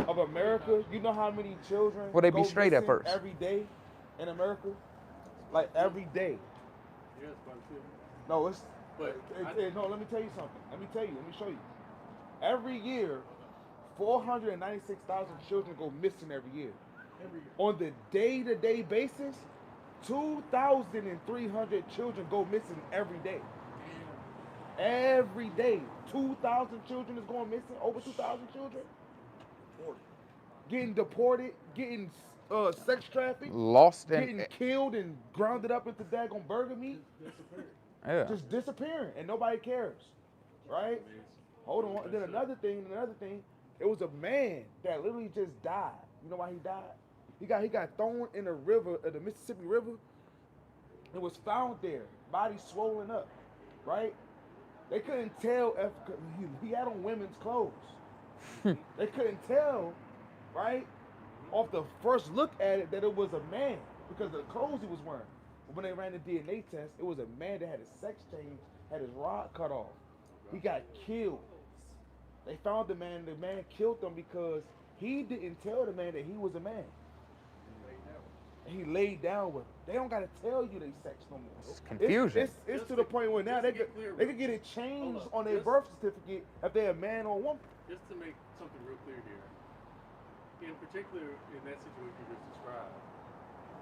of America. You know how many children Will they be go straight at missing first? every day in America? Like every day. Yes, but too. No, it's But no. Let me tell you something. Let me show you. Every year, 496,000 children go missing every year. On the day-to-day basis, 2,300 children go missing every day. Every day, 2,000 children is going missing. Over 2,000 children getting deported, getting sex trafficked, Lost getting and killed and grounded up into daggone burger meat, yeah. just disappearing, and nobody cares, right? Hold on. Then another thing, it was a man that literally just died. You know why he died? He got thrown in a river, the Mississippi River. It was found there, body swollen up, right? They couldn't tell if he had on women's clothes. They couldn't tell, right, off the first look at it that it was a man because of the clothes he was wearing. But when they ran the DNA test, it was a man that had his sex change, had his rod cut off. He got killed. They found the man killed him because he didn't tell the man that he was a man. He laid down with him. They don't gotta tell you they sex no more. It's confusion. It's to the point where now they could get it changed on their birth certificate if they're a man or a woman. just to make something real clear here, in particular in that situation you just described,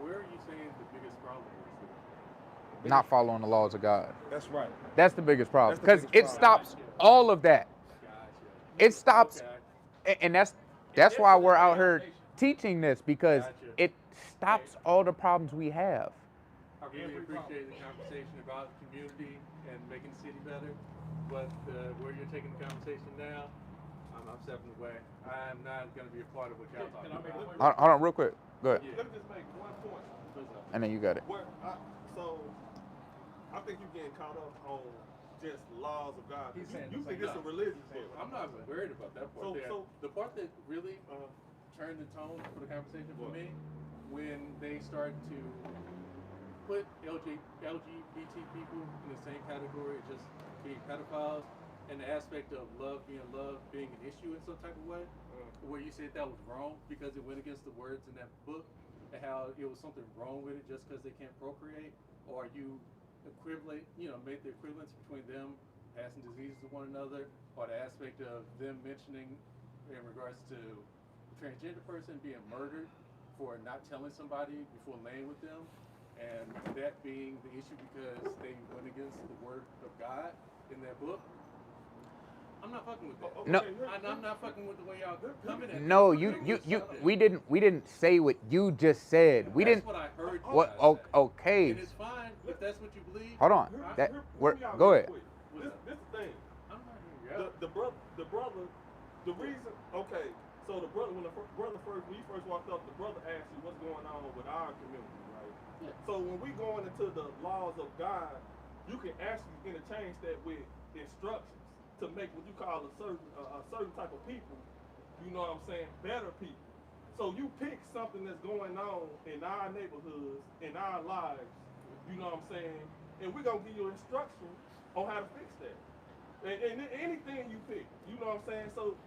where are you saying the biggest problem is here? Not following the laws of God. That's right. That's the biggest problem That's because the it biggest problem. stops all of that. Gotcha. It stops, Okay. and that's why we're out here teaching this because it stops all the problems we have. I really appreciate the conversation about community and making the city better, but where you're taking the conversation now, I'm stepping away. I'm not going to be a part of what y'all talking about. Hold on, real quick. Go ahead, Yeah. Let me just make one point. and then you got it. So, I think you're getting caught up on just laws of God. You think it's a religious book. I'm not worried about that part. The part that really turned the tone for the conversation for me, when they start to put LGBT people in the same category as just being pedophiles, and the aspect of love being an issue in some type of way, where you said that was wrong because it went against the words in that book, and how it was something wrong with it just because they can't procreate, or you made the equivalence between them passing diseases to one another, or the aspect of them mentioning in regards to a transgender person being murdered for not telling somebody before laying with them, and that being the issue because they went against the word of God in that book. I'm not fucking with that. No. I'm not fucking with the way y'all coming at No, this. we didn't say what you just said. We That's didn't. what I heard you What? guys say. Okay. And it's fine if that's what you believe. Hold on. Hear me out Go real ahead. quick. This the thing. I'm not hearing you. The brother, the reason, okay, so the brother, when when you first walked up, the brother asked you what's going on with our community, right? Yeah. So when we going into the laws of God, you can actually interchange that with instructions to make what you call a certain type of people, you know what I'm saying, better people. So you pick something that's going on in our neighborhoods, in our lives, you know what I'm saying, and we're gonna give you instructions on how to fix that. And anything you pick, you know what I'm saying? So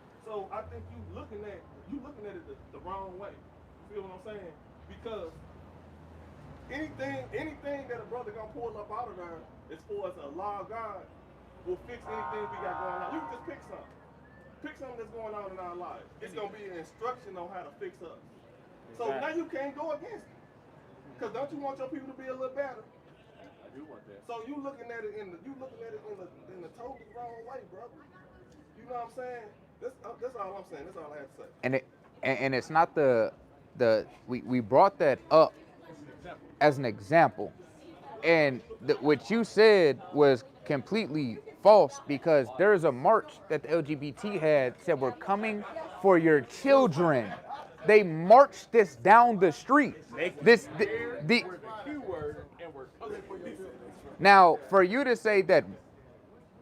I think you looking at it the wrong way. You feel what I'm saying? Because anything that a brother gonna pull up out of there as far as a law of God will fix anything we got going on. You can just pick something. Pick something that's going on in our lives. It's gonna be an instruction on how to fix us. So now you can't go against it. Cause don't you want your people to be a little better? I do want that. So you looking at it in the totally wrong way, brother. You know what I'm saying? That's all I'm saying. That's all I have to say. And it's not we brought that up as an example, and what you said was completely false because there's a march that the LGBT had said we're coming for your children. They marched this down the street. This the We're the Q word, and we're coming for your business. now for you to say that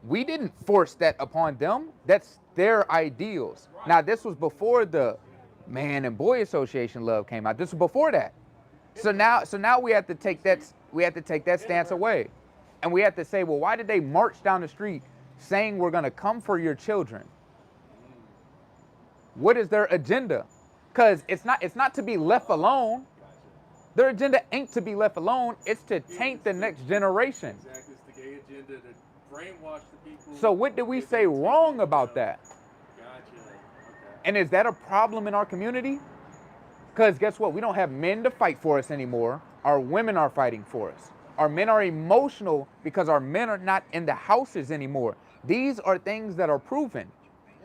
we didn't force that upon them. That's their ideals. Now this was before the Man and Boy Association love came out. This was before that. So now we have to take that stance away. And we have to say, well, why did they march down the street saying we're going to come for your children? What is their agenda? Because it's not to be left alone. Their agenda ain't to be left alone. It's to taint the next generation. Exactly, it's the gay agenda to brainwash the people. So what did we say wrong about that? Gotcha. Okay. And is that a problem in our community? Because guess what? We don't have men to fight for us anymore. Our women are fighting for us. Our men are emotional because our men are not in the houses anymore. These are things that are proven.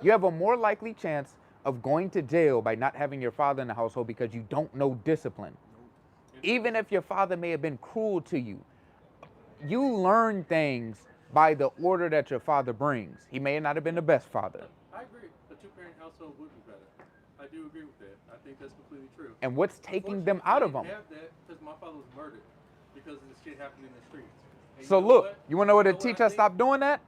You have a more likely chance of going to jail by not having your father in the household because you don't know discipline. Even if your father may have been cruel to you, you learn things by the order that your father brings. He may not have been the best father. I agree. A two-parent household would be better. I do agree with that. I think that's completely true. And what's taking them out of them? I didn't have that because my father was murdered because of this shit happening in the streets. And So you know look, what? you want to know what You to know teach I us think? stop doing that?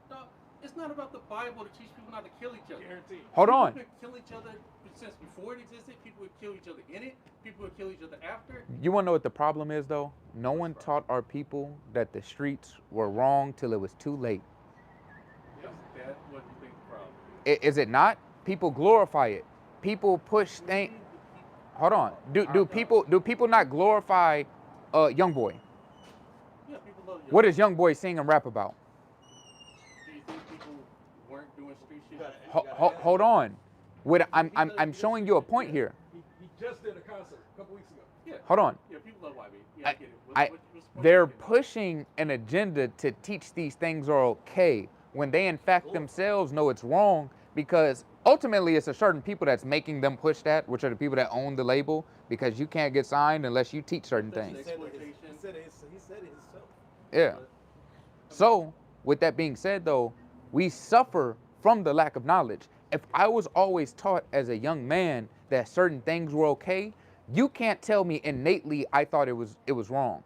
No, it's not about the Bible to teach people not to kill each other. Guaranteed. Hold on. People would kill each other since before it existed. People would kill each other in it. People would kill each other after. You want to know what the problem is, though? No one taught our people that the streets were wrong till it was too late. Is that what you think the problem Is it not? People glorify it. People push things. Hold on. Do people not glorify Young Boy? Yeah, people love you. What does Young Boy sing and rap about? Do you think people weren't doing street shit? Hold on. What I'm showing you a point here. He just did a concert a couple weeks ago. Yeah. Hold on. Yeah, people love YB. Yeah, I get it. I- What's the point They're of it? pushing an agenda to teach these things are okay when they in fact themselves know it's wrong, because ultimately it's a certain people that's making them push that, which are the people that own the label, because you can't get signed unless you teach certain things. He said it himself. Yeah. So with that being said, though, we suffer from the lack of knowledge. If I was always taught as a young man that certain things were okay, you can't tell me innately I thought it was wrong.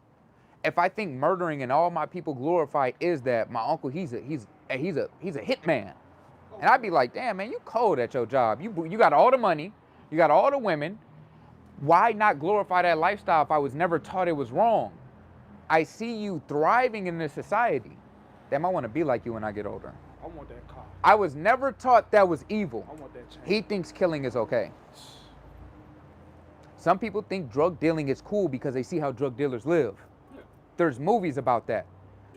If I think murdering and all my people glorify is that, my uncle he's a hitman, and I'd be like, damn man, you cold at your job. You got all the money, you got all the women. Why not glorify that lifestyle if I was never taught it was wrong? I see you thriving in this society. Damn, I want to be like you when I get older. I want that car. I was never taught that was evil. I want that chain. He thinks killing is okay. Some people think drug dealing is cool because they see how drug dealers live. Yeah. There's movies about that.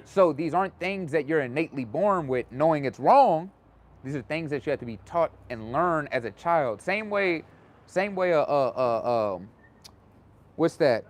So these aren't things that you're innately born with knowing it's wrong. These are things that you have to be taught and learn as a child. Same way, what's that?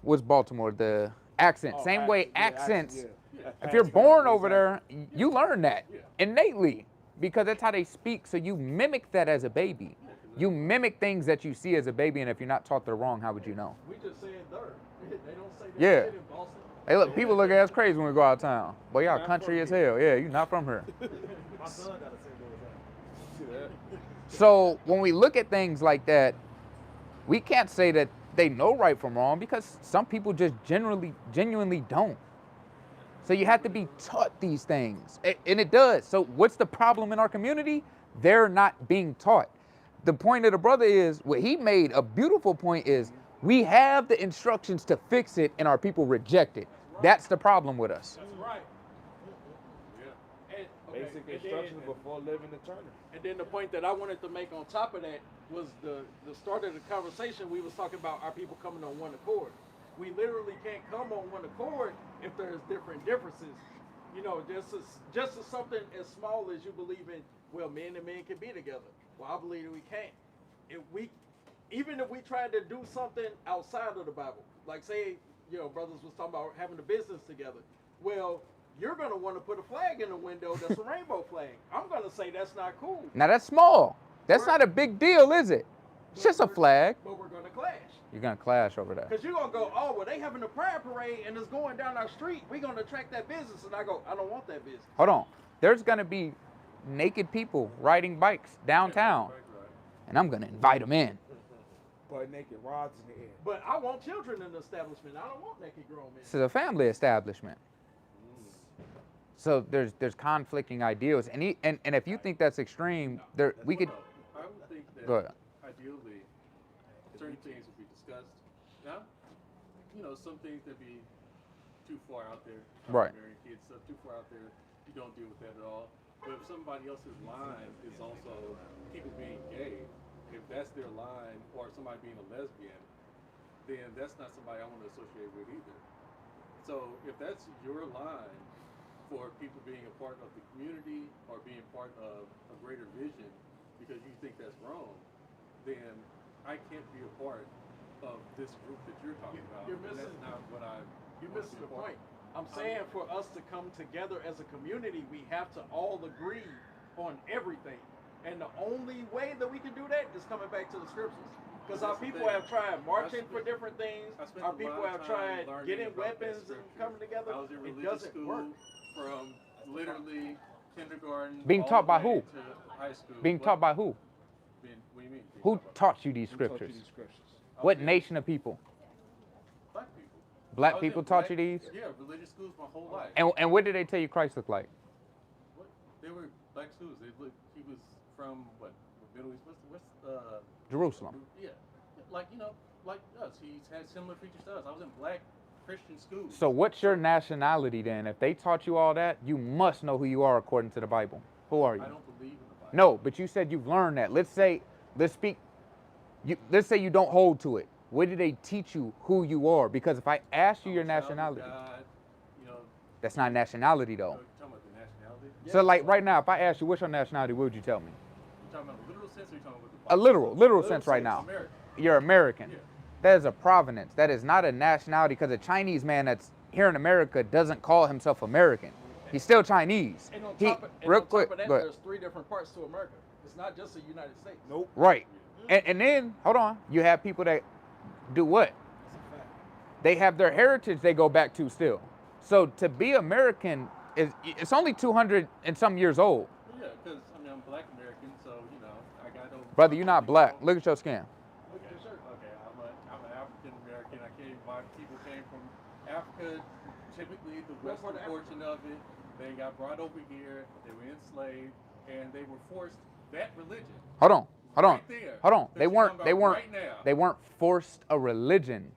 What's Baltimore? The accent. Oh, Same way accent, accents. yeah. If you're born over there, Exactly. you learn that Yeah. innately because that's how they speak. So you mimic that as a baby. You mimic things that you see as a baby, and if you're not taught they're wrong, how would you know? We just saying dirt. They don't say that Yeah. shit in Boston. Hey, look, people look at us crazy when we go out of town. Boy, y'all country as hell. Yeah, you not from here. My son got the same deal as that. See that? So when we look at things like that, we can't say that they know right from wrong because some people just genuinely don't. So you have to be taught these things, and it does. So what's the problem in our community? They're not being taught. The point of the brother is, what he made a beautiful point is, we have the instructions to fix it and our people reject it. That's the problem with us. That's right. Yeah. And, Basic and then- instructions before living the Turner. And then the point that I wanted to make on top of that was the start of the conversation. We was talking about our people coming on one accord. We literally can't come on one accord if there's different differences. You know, just as something as small as you believe in, well, men and men can be together. Well, I believe that we can't. Even if we tried to do something outside of the Bible, like say, you know, brothers was talking about having a business together. Well, you're gonna want to put a flag in the window that's a rainbow flag. I'm gonna say that's not cool. Now that's small. That's not a big deal, is it? It's just a flag. But we're gonna clash. You're gonna clash over that. Because you're going to go, oh, well, they having a pride parade and it's going down our street. We're going to attract that business. And I go, I don't want that business. Hold on. There's gonna be naked people riding bikes downtown, Right, right. and I'm gonna invite them in. Butt naked, rods in the air. But I want children in the establishment. I don't want naked grown men. It's a family establishment. So there's conflicting ideals, and if you think that's extreme, we could. I would think that Go ahead. ideally, certain things would be discussed. Now, some things that be too far out there. Right. Marrying kids, stuff too far out there. You don't deal with that at all. But if somebody else's line is also people being gay, if that's their line, or somebody being a lesbian, then that's not somebody I want to associate with either. So if that's your line for people being a part of the community or being part of a greater vision because you think that's wrong, then I can't be a part of this group that you're talking about. You're and missing- that's not what I You're want to missing be the a part point. I'm saying for us to come together as a community, we have to all agree on everything. And the only way that we can do that is coming back to the scriptures. Because our That's the people thing. have tried marching I for spent- different things. I spent Our a people lot have of time tried learning getting about that weapons and scripture. coming together. I was in It religious doesn't school work. from literally kindergarten. Being all taught the by way who? to high school. Being What? taught by who? What do you mean? being Who taught by? taught you these Who taught you scriptures? these scriptures? What Okay. nation of people? Black people. Black I was people in taught you these? Yeah, religious schools my whole life. And what did they tell you Christ looked like? What? They were black schools. He was from what? Middle East. What's Jerusalem. Yeah, like like us. He's had similar features to us. I was in black Christian schools. So what's your nationality then? If they taught you all that, you must know who you are according to the Bible. Who are you? I don't believe in the Bible. No, but you said you've learned that. Let's say you don't hold to it. What did they teach you who you are? Because if I ask you your I'm a child of nationality, God, that's not nationality though. you're talking about the nationality. So like right now, if I ask you what's your nationality, what would you tell me? You're talking about a literal sense, or you're talking about A the Bible? literal sense right now. American. You're American. Yeah. That is a provenance. That is not a nationality because a Chinese man that's here in America doesn't call himself American. He's still Chinese. And on He, top of, and real on quick, top of that, go ahead. there's 3 different parts to America. It's not just the United States. Nope. Right. And then, hold on, you have people that do what? They have their heritage they go back to still. So to be American, it's only 200 and some years old. Yeah, because I'm Black American, so I got those. Brother, you're not black. Look at your skin. Look at your shirt. Okay, I'm an African American. I came. My people came from Africa. Typically, the What part western of portion of it. They got brought over here. They were enslaved, and they were forced that religion. Hold on. Right there. Hold on. That They you're weren't talking about right now. they weren't forced a religion.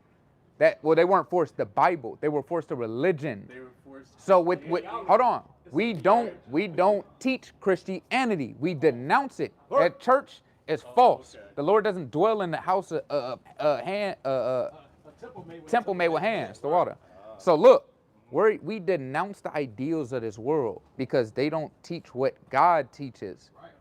They weren't forced the Bible. They were forced a religion. They were forced. So with hold on. We don't teach Christianity. We denounce it. That church is false. okay. The Lord doesn't dwell in the house of A temple made with hands, the water. So look, we denounce the ideals of this world because they don't teach what God teaches. Right.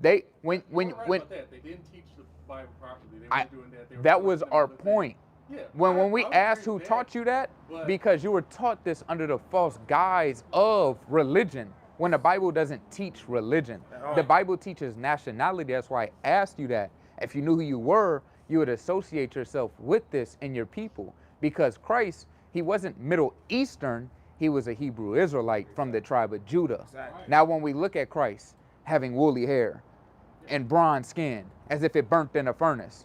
They when You're right about that. They didn't teach the Bible properly. They I- weren't doing that. They were that was forcing our other things. point. Yeah. When we I would asked agree who with taught you that, but- because you were taught this under the false guise of religion, when the Bible doesn't teach religion. The Bible teaches nationality. That's why I asked you that. If you knew who you were, you would associate yourself with this in your people. Because Christ, he wasn't Middle Eastern, he was a Hebrew Israelite from the tribe of Judah. Exactly. Now when we look at Christ having woolly hair and bronze skin, as if it burnt in a furnace,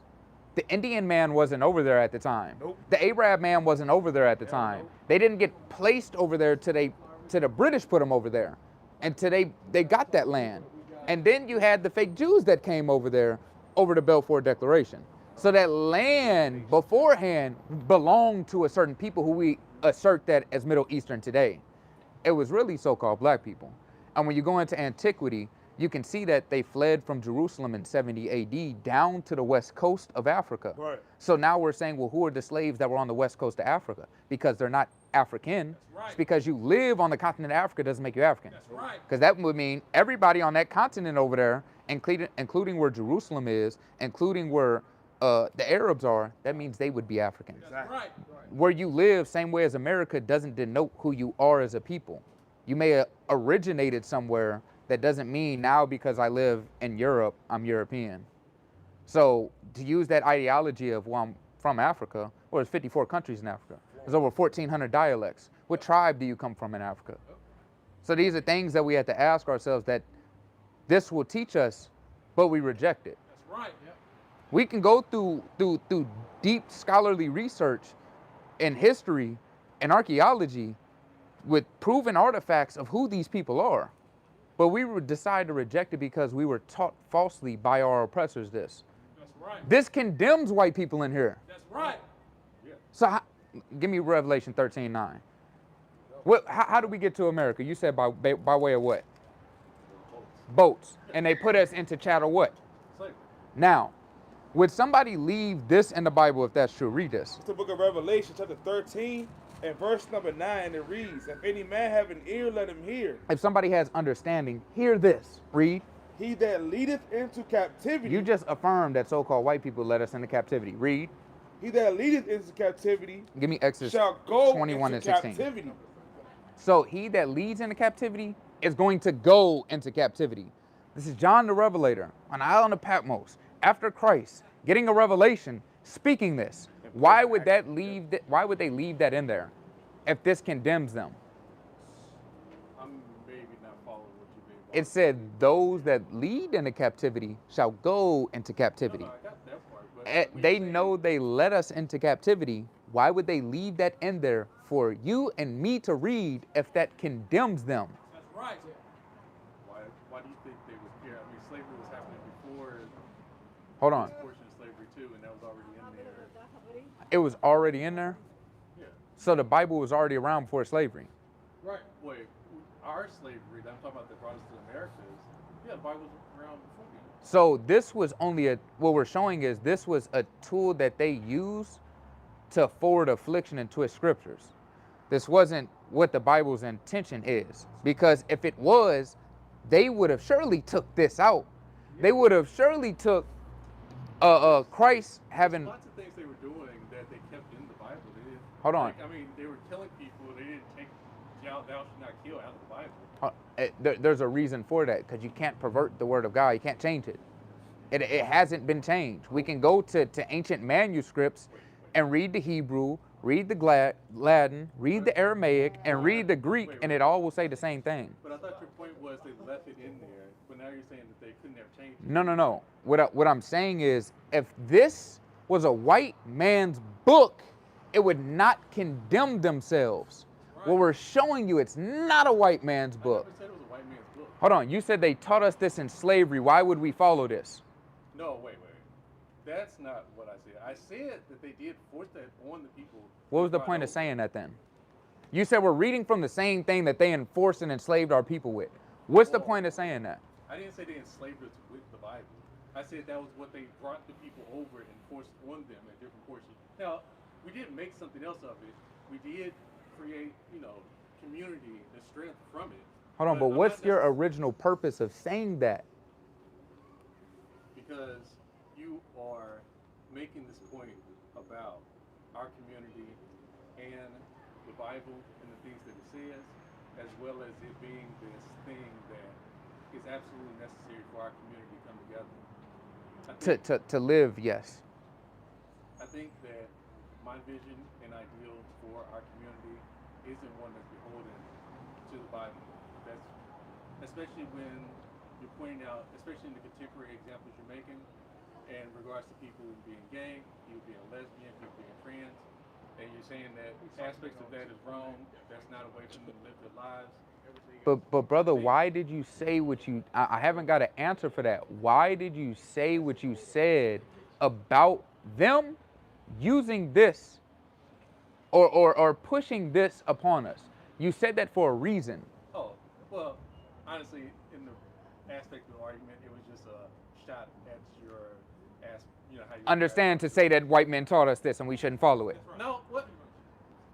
the Indian man wasn't over there at the time. Nope. The Arab man wasn't over there at the time. They didn't get placed over there till the British put them over there. And till they got that land. And then you had the fake Jews that came over there over the Balfour Declaration. So that land beforehand belonged to a certain people who we assert that as Middle Eastern today. It was really so-called black people. And when you go into antiquity, you can see that they fled from Jerusalem in 70 AD down to the west coast of Africa. Right. So now we're saying, well, who are the slaves that were on the west coast of Africa? Because they're not African. right. It's because you live on the continent of Africa doesn't make you African. That's right. Because that would mean everybody on that continent over there, including where Jerusalem is, including where the Arabs are, that means they would be African. That's right. Where you live, same way as America, doesn't denote who you are as a people. You may have originated somewhere. That doesn't mean now because I live in Europe, I'm European. So to use that ideology of, well, I'm from Africa, well, there's 54 countries in Africa. There's over 1,400 dialects. What tribe do you come from in Africa? So these are things that we have to ask ourselves that this will teach us, but we reject it. That's right. Yep. We can go through deep scholarly research in history and archaeology with proven artifacts of who these people are. But we would decide to reject it because we were taught falsely by our oppressors this. That's right. This condemns white people in here. That's right. So give me Revelation 13:9. How do we get to America? You said by way of what? Boats. And they put us into chattel what? Slavery. Now, would somebody leave this in the Bible if that's true? Read this. It's the book of Revelation, chapter 13, and verse number 9, and it reads, if any man have an ear, let him hear. If somebody has understanding, hear this. Read. He that leadeth into captivity. You just affirmed that so-called white people led us into captivity. Read. He that leadeth into captivity Give me Exodus shall go 21 into and 16. captivity. So he that leads into captivity is going to go into captivity. This is John the Revelator on the island of Patmos. After Christ getting a revelation, speaking this. Why would they leave that in there if this condemns them? I'm maybe not following what you mean. It said those that lead into captivity shall go into captivity. No, I got that part. But They know they led us into captivity. Why would they leave that in there for you and me to read if that condemns them? That's right. Why do you think they would care? I mean, slavery was happening before. Hold on. This portion of slavery too, and that was already in there. It was already in there? Yeah. So the Bible was already around before slavery. Right. Wait, our slavery, I'm talking about that brought us to the Americas. Yeah, the Bible was around before then. So this was only what we're showing is this was a tool that they used to forward affliction and twist scriptures. This wasn't what the Bible's intention is. Because if it was, they would have surely took this out. They would have surely took Christ having... Lots of things they were doing that they kept in the Bible. They didn't, Hold on. like, I mean, they were killing people. They didn't take thou shalt not kill out of the Bible. There's a reason for that, because you can't pervert the word of God. You can't change it. It hasn't been changed. We can go to ancient manuscripts and read the Hebrew, read the Latin, read the Aramaic, and read the Greek, and it all will say the same thing. But I thought your point was they left it in there, but now you're saying that they couldn't have changed it. No. What I'm saying is, if this was a white man's book, it would not condemn themselves. Right. What we're showing you, it's not a white man's book. I never said it was a white man's book. Hold on, you said they taught us this in slavery. Why would we follow this? No, wait. That's not what I said. I said that they did force that on the people. What was the Right point of over. saying that then? You said we're reading from the same thing that they enforced and enslaved our people with. What's the Whoa. point of saying that? I didn't say they enslaved us with the Bible. I said that was what they brought the people over and forced on them at different portions. Now, we didn't make something else of it. We did create, community and strength from it. Hold on, but I'm what's not your original purpose of saying that? Because you are making this point about our community and the Bible and the things that it says, as well as it being this thing that is absolutely necessary for our community to come together. To live, yes. I think that my vision and ideal for our community isn't one that's beholden to the Bible. That's especially when you're pointing out, especially in the contemporary examples you're making, in regards to people being gay, people being lesbian, people being trans, and you're saying that aspects of that is wrong, that's not a way for them to live their lives. But brother, why did you say what you... I haven't got an answer for that. Why did you say what you said about them using this or pushing this upon us? You said that for a reason. Oh, well, honestly, in the aspect of the argument, it was just a shot at your how you Understand to say that white men taught us this and we shouldn't follow it. No, what?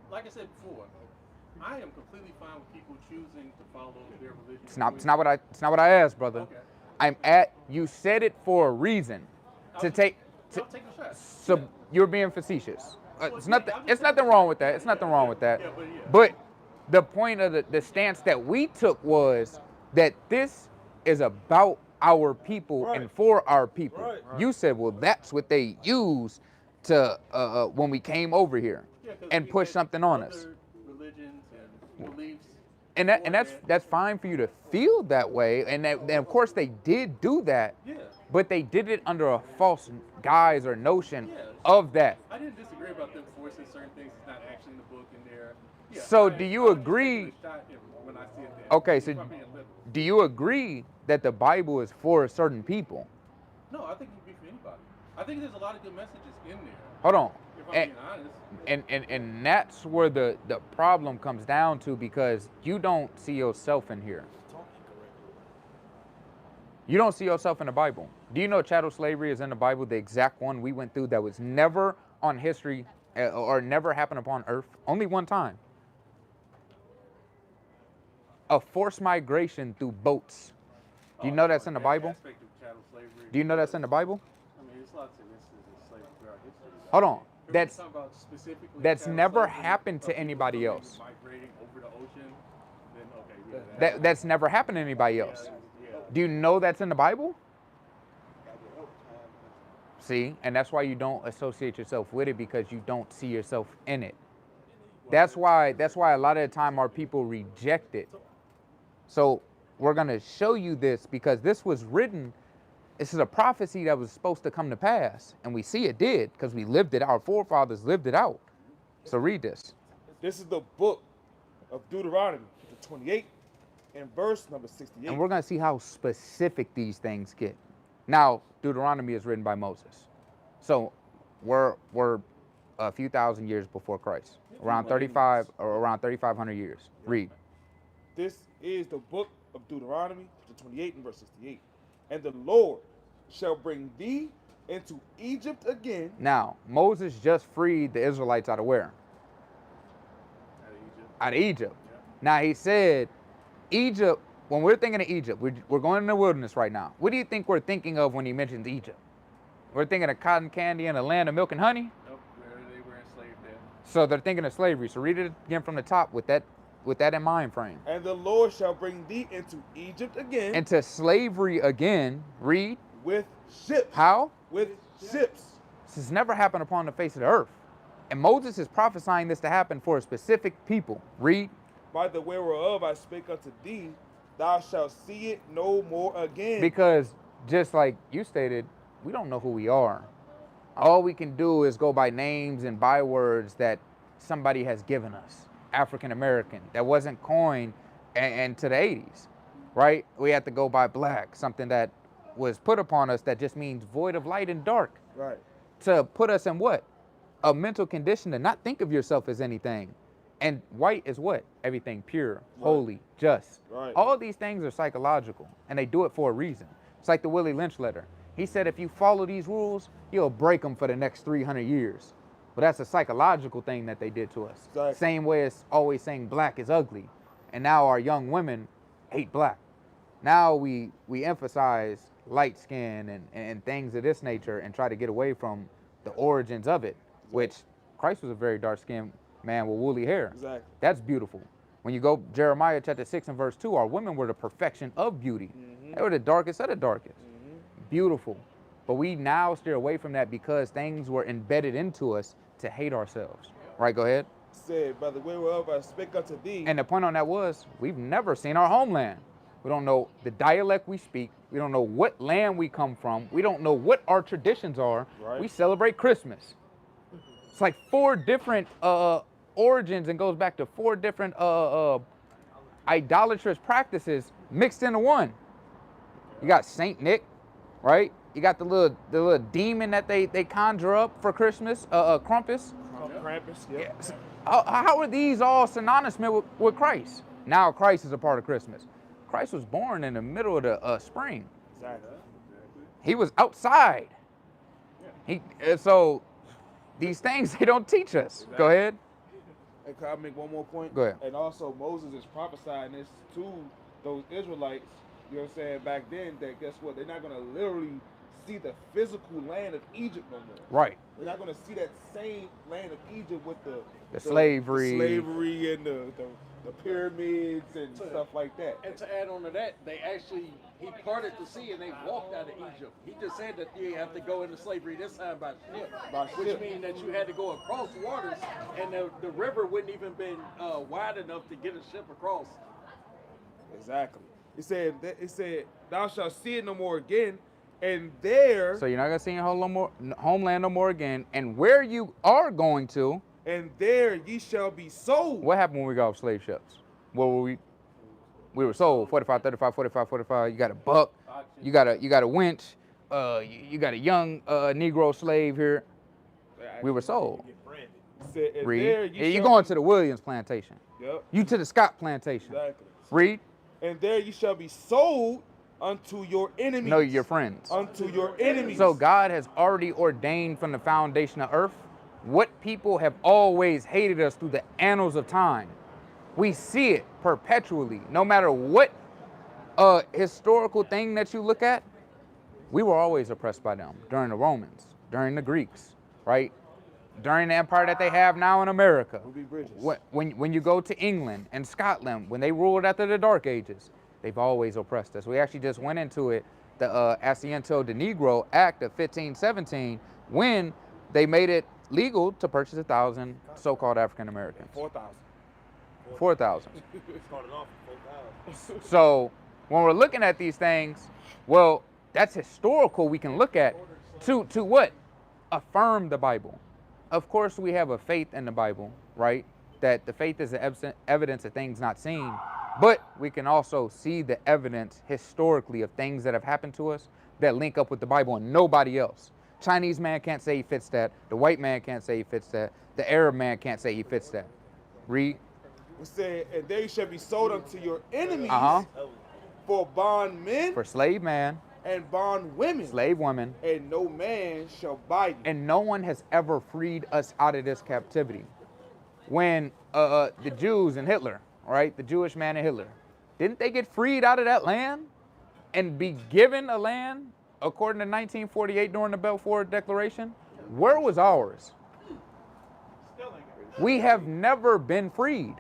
Like I said before, I am completely fine with people choosing to follow their religion. It's not what I asked, brother. Okay. You said it for a reason. I'm To taking a shot. so you're being facetious. It's nothing wrong with that. It's nothing wrong with that. Yeah, But the point of the stance that we took was that this is about our people Right. and for our people. Right. You said, well, that's what they used to when we came over here Yeah, 'cause and we push had something on us. other religions and beliefs. that's fine for you to feel that way, and of course they did do that, Yeah. but they did it under a false guise or notion Yeah. of that. I didn't disagree about them forcing certain things that's not actually in the book in there. Yeah, So do you I'll just agree- take a shot when I see it there. Okay, so If I'm being literal. do you agree that the Bible is for certain people? No, I think it can be for anybody. I think there's a lot of good messages in there. Hold on. If I'm And, being honest. and that's where the problem comes down to, because you don't see yourself in here. You don't see yourself in the Bible. Do you know chattel slavery is in the Bible, the exact one we went through that was never on history or never happened upon earth? Only one time. A forced migration through boats. Do you know that's in the Bible? Aspect of chattel slavery. Do you know that's in the Bible? I mean, there's lots of instances of slavery throughout history. Hold on. If we're That's talking about specifically that's chattel never slavery happened of to people anybody coming, else. Migrating over the ocean, then okay. Yeah, That's never happened to anybody else. yeah. Do you know that's in the Bible? See, and that's why you don't associate yourself with it, because you don't see yourself in it. That's why a lot of the time our people reject it. So we're gonna show you this because this was written. This is a prophecy that was supposed to come to pass, and we see it did because we lived it. Our forefathers lived it out. So read this. This is the book of Deuteronomy, chapter 28, and verse number 68. And we're going to see how specific these things get. Now, Deuteronomy is written by Moses. So we're a few thousand years before Christ, around 3,500 years. Read. This is the book of Deuteronomy, chapter 28, and verse 68. And the Lord shall bring thee into Egypt again. Now, Moses just freed the Israelites out of where? Out of Egypt. Yeah. Now, he said, Egypt, when we're thinking of Egypt, we're going in the wilderness right now. What do you think we're thinking of when he mentions Egypt? We're thinking of cotton candy and a land of milk and honey? Nope, they were enslaved there. So they're thinking of slavery. So read it again from the top with that in mind frame. And the Lord shall bring thee into Egypt again. Into slavery again. Read. With ships. How? With ships. This has never happened upon the face of the earth. And Moses is prophesying this to happen for a specific people. Read. By the way whereof I spake unto thee, thou shalt see it no more again. Because just like you stated, we don't know who we are. All we can do is go by names and bywords that somebody has given us. African American, that wasn't coined into the 80s, right? We have to go by black, something that was put upon us that just means void of light and dark. Right. To put us in what? A mental condition to not think of yourself as anything. And white is what? Everything pure, holy, just. Right. All these things are psychological, and they do it for a reason. It's like the Willie Lynch letter. He said if you follow these rules, you'll break them for the next 300 years. But that's a psychological thing that they did to us. Exactly. Same way as always saying black is ugly. And now our young women hate black. Now we emphasize light skin and things of this nature and try to get away from the origins of it, which Christ was a very dark-skinned man with woolly hair. Exactly. That's beautiful. When you go Jeremiah chapter 6 and verse 2, our women were the perfection of beauty. They were the darkest of the darkest. Beautiful. But we now steer away from that because things were embedded into us to hate ourselves. Right, go ahead. Said, by the way whereof I spake unto thee. And the point on that was, we've never seen our homeland. We don't know the dialect we speak. We don't know what land we come from. We don't know what our traditions are. Right. We celebrate Christmas. It's like 4 different origins and goes back to 4 different idolatrous practices mixed into one. You got Saint Nick, right? You got the little demon that they conjure up for Christmas, Krampus. Krampus, yeah. How are these all synonymous with Christ? Now Christ is a part of Christmas. Christ was born in the middle of the spring. Exactly. He was outside. So these things they don't teach us. Go ahead. And can I make one more point? Go ahead. And also Moses is prophesying this to those Israelites, you know what I'm saying, back then, that guess what? They're not going to literally see the physical land of Egypt no more. Right. They're not going to see that same land of Egypt with the slavery. The slavery and the pyramids and stuff like that. And to add on to that, he parted the sea and they walked out of Egypt. He just said that you have to go into slavery this time by ship, which means that you had to go across waters, and the river wouldn't even been wide enough to get a ship across Exactly. It said, thou shalt see it no more again, and there, So you're not gonna see your homeland no more again. And where you are going to, and there ye shall be sold. what happened when we got off slave ships? What were we? We were sold 45, 35, 45, 45. You got a buck, you got a winch, you got a young Negro slave here. We were sold. It said, and Read. there Yeah, ye you shall going be, to the Williams plantation. Yep, You to the Scott plantation. exactly. Read. And there ye shall be sold unto your enemies. No, your friends. Unto your enemies. So God has already ordained from the foundation of earth what people have always hated us through the annals of time. We see it perpetually. No matter what historical thing that you look at, we were always oppressed by them during the Romans, during the Greeks, right? During the empire that they have now in America. Ruby Bridges. When you go to England and Scotland, when they ruled after the Dark Ages, they've always oppressed us. We actually just went into it, the Asiento de Negro Act of 1517, when they made it legal to purchase 1,000 so-called African Americans. 4,000. 4,000. Started off with 4,000. So when we're looking at these things, well, that's historical we can look at to what? Affirm the Bible. Of course, we have a faith in the Bible, right? That the faith is the evidence of things not seen. But we can also see the evidence historically of things that have happened to us that link up with the Bible and nobody else. Chinese man can't say he fits that. The white man can't say he fits that. The Arab man can't say he fits that. Read. It said, and there ye shall be sold unto your enemies Uh-huh. for bondmen For slave man, and bondwomen. slave woman, And no man shall buy you. and no one has ever freed us out of this captivity. When the Jews and Hitler, right, the Jewish man and Hitler, didn't they get freed out of that land and be given a land according to 1948 during the Balfour Declaration? Where was ours? We have never been freed.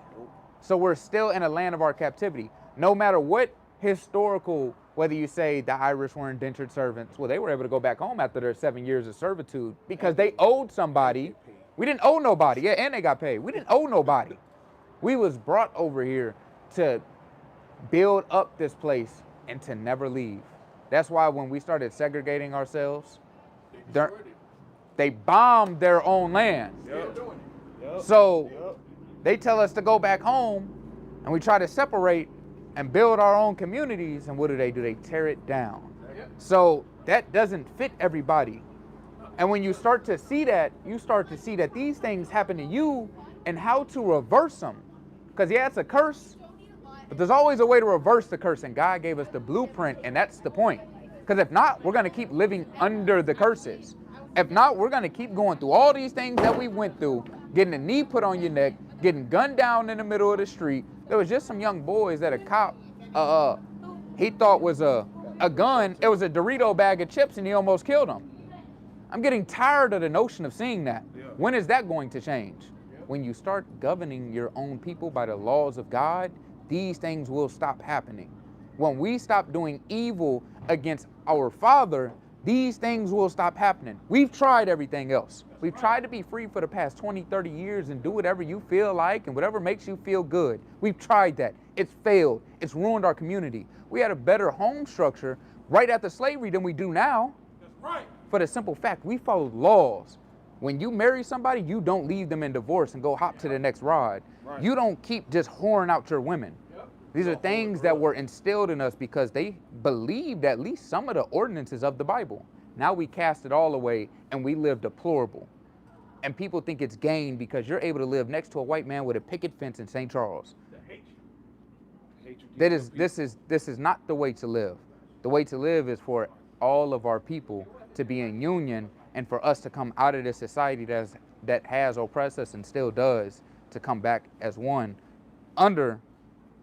So we're still in a land of our captivity. No matter what historical, whether you say the Irish were indentured servants, well, they were able to go back home after their 7 years of servitude because they owed somebody. We didn't owe nobody. Yeah, and they got paid. We didn't owe nobody. We was brought over here to build up this place and to never leave. That's why when we started segregating ourselves, they bombed their own land. So they tell us to go back home and we try to separate and build our own communities, and what do? They tear it down. So that doesn't fit everybody. And when you start to see that, you start to see that these things happen to you and how to reverse them. Because yeah, it's a curse, but there's always a way to reverse the curse, and God gave us the blueprint, and that's the point. Because if not, we're gonna keep living under the curses. If not, we're gonna keep going through all these things that we went through, getting a knee put on your neck, getting gunned down in the middle of the street. There was just some young boys that a cop, he thought was a gun. It was a Dorito bag of chips, and he almost killed him. I'm getting tired of the notion of seeing that. When is that going to change? When you start governing your own people by the laws of God, these things will stop happening. When we stop doing evil against our Father, these things will stop happening. We've tried everything else. We've tried to be free for the past 20, 30 years and do whatever you feel like and whatever makes you feel good. We've tried that. It's failed. It's ruined our community. We had a better home structure right after slavery than we do now. That's right. For the simple fact, we followed laws. When you marry somebody, you don't leave them in divorce and go hop to the next ride. Right. You don't keep just whoring out your women. These are things that were instilled in us because they believed at least some of the ordinances of the Bible. Now we cast it all away and we live deplorable. And people think it's gain because you're able to live next to a white man with a picket fence in St. Charles. This is not the way to live. The way to live is for all of our people to be in union and for us to come out of this society that has oppressed us and still does, to come back as one under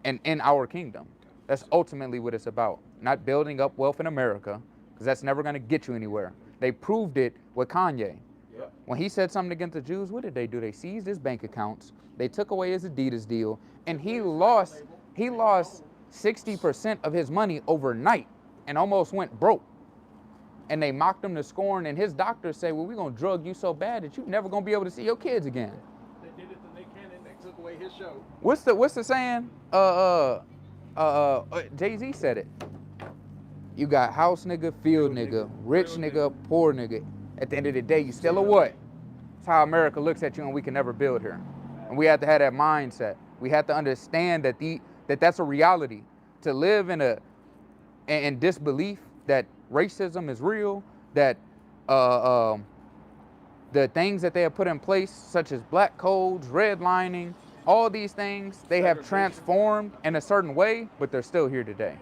and in our kingdom. That's ultimately what it's about. Not building up wealth in America, because that's never going to get you anywhere. They proved it with Kanye. When he said something against the Jews, what did they do? They seized his bank accounts. They took away his Adidas deal, and he lost 60% of his money overnight and almost went broke. And they mocked him to scorn, and his doctors say, well, we're going to drug you so bad that you're never going to be able to see your kids again. They did it to Nick Cannon. They took away his show. What's the saying? Jay-Z said it. You got house nigga, field nigga, rich nigga, poor nigga. At the end of the day, you still a what? That's how America looks at you, and we can never build here. And we have to have that mindset. We have to understand that that's a reality. To live in disbelief that racism is real, that the things that they have put in place, such as black codes, redlining, all these things, they have transformed in a certain way, but they're still here today.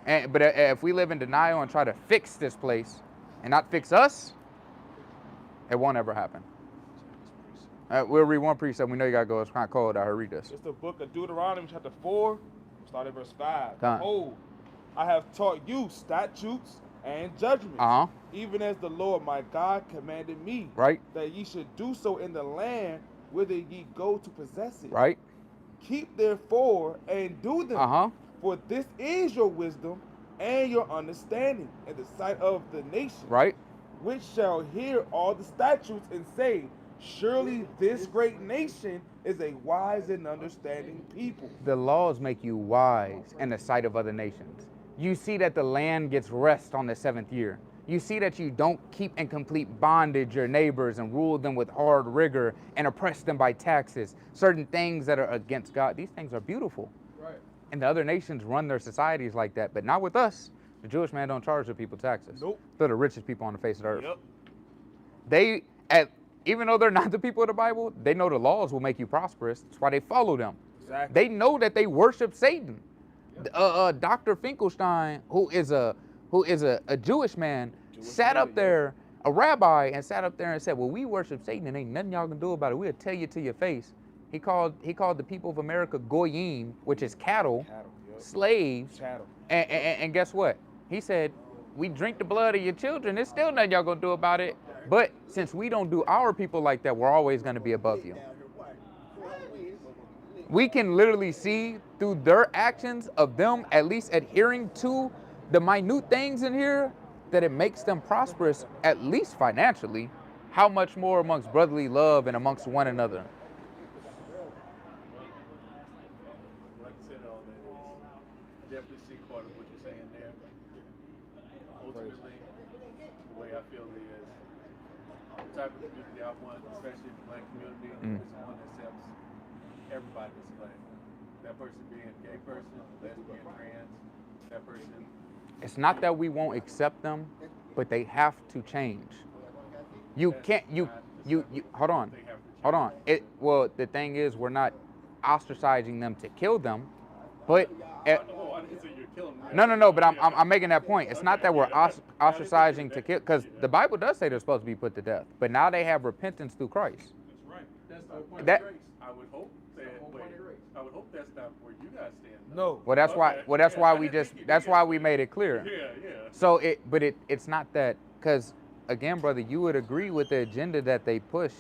But if we live in denial and try to fix this place and not fix us, it won't ever happen. We'll read one precept. We know you got to go. It's kind of cold out here. Read this. It's the book of Deuteronomy, chapter 4, start at verse 5. Come on. Behold, I have taught you statutes and judgments, even as the Lord my God commanded me, Right. that ye should do so in the land whither ye go to possess it. Right. Keep therefore and do them, for this is your wisdom and your understanding in the sight of the nation, Right. which shall hear all the statutes and say, surely this great nation is a wise and understanding people. The laws make you wise in the sight of other nations. You see that the land gets rest on the 7th year. You see that you don't keep in complete bondage your neighbors and rule them with hard rigor and oppress them by taxes. Certain things that are against God, these things are beautiful. Right. And the other nations run their societies like that, but not with us. The Jewish man don't charge the people taxes. Nope. They're the richest people on the face of the earth. Yep. Even though they're not the people of the Bible, they know the laws will make you prosperous. That's why they follow them. Exactly. They know that they worship Satan. Dr. Finkelstein, who is a Jewish man, sat up there, a rabbi, and sat up there and said, well, we worship Satan and ain't nothing y'all can do about it. We'll tell you to your face. He called the people of America goyim, which is cattle, slaves. Cattle. And guess what? He said, we drink the blood of your children. There's still nothing y'all gonna do about it. But since we don't do our people like that, we're always gonna be above you. We can literally see through their actions of them at least adhering to the minute things in here that it makes them prosperous, at least financially. How much more amongst brotherly love and amongst one another? Like I said, all that is definitely see part of what you're saying there. Ultimately, the way I feel is the type of community I want, especially the black community, is one that accepts everybody that's black. That person being a gay person, lesbian, trans, that person. It's not that we won't accept them, but they have to change. You can't, you hold on. Well, the thing is, we're not ostracizing them to kill them, but no, but I'm making that point. It's not that we're ostracizing to kill, because the Bible does say they're supposed to be put to death, but now they have repentance through Christ. That's right. That's the whole point That- of grace. I would hope that's not where you guys stand. No. Well, that's why we made it clear. Yeah. So it's not that, because again, brother, you would agree with the agenda that they push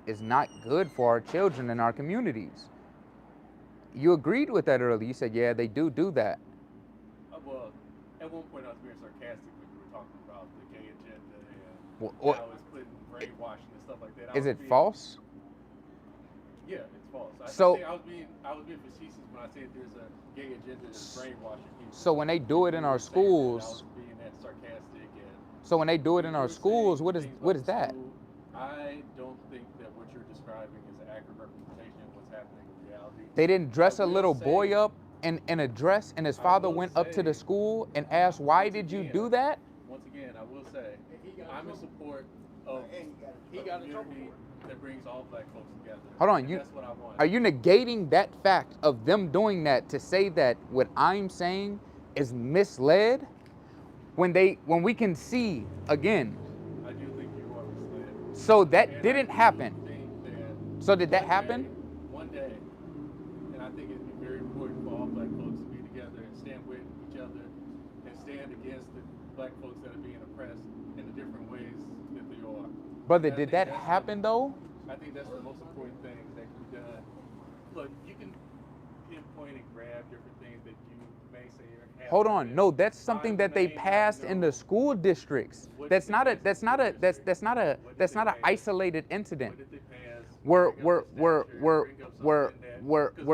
is not good for our children and our communities. You agreed with that earlier. You said, yeah, they do that. Well, at one point I was being sarcastic when you were talking about the gay agenda and Well, how it's putting brainwashing and stuff like that. Is it false? Yeah, it's false. I was being facetious when I said there's a gay agenda that's brainwashing people. So when they do it in our schools, I was being that sarcastic. so when they do it in our schools, what is that? I don't think that what you're describing is an accurate representation of what's happening in reality. They didn't dress a little boy up in a dress, and his father went up to the school and asked, why did you do that? Once again, I will say, I'm in support of a community that brings all black folks together. Hold on, That's what I want. are you negating that fact of them doing that to say that what I'm saying is misled? When we can see again. I do think you are misled. So that didn't happen. So did that happen? One day, and I think it'd be very important for all black folks to be together and stand with each other and stand against the black folks that are being oppressed in the different ways that they are. Brother, did that happen though? I think that's the most important thing that can be done. Look, you can pinpoint and grab different things that you may say are Hold on, no, that's something that they passed in the school districts. That's not an isolated incident. What did they pass? Where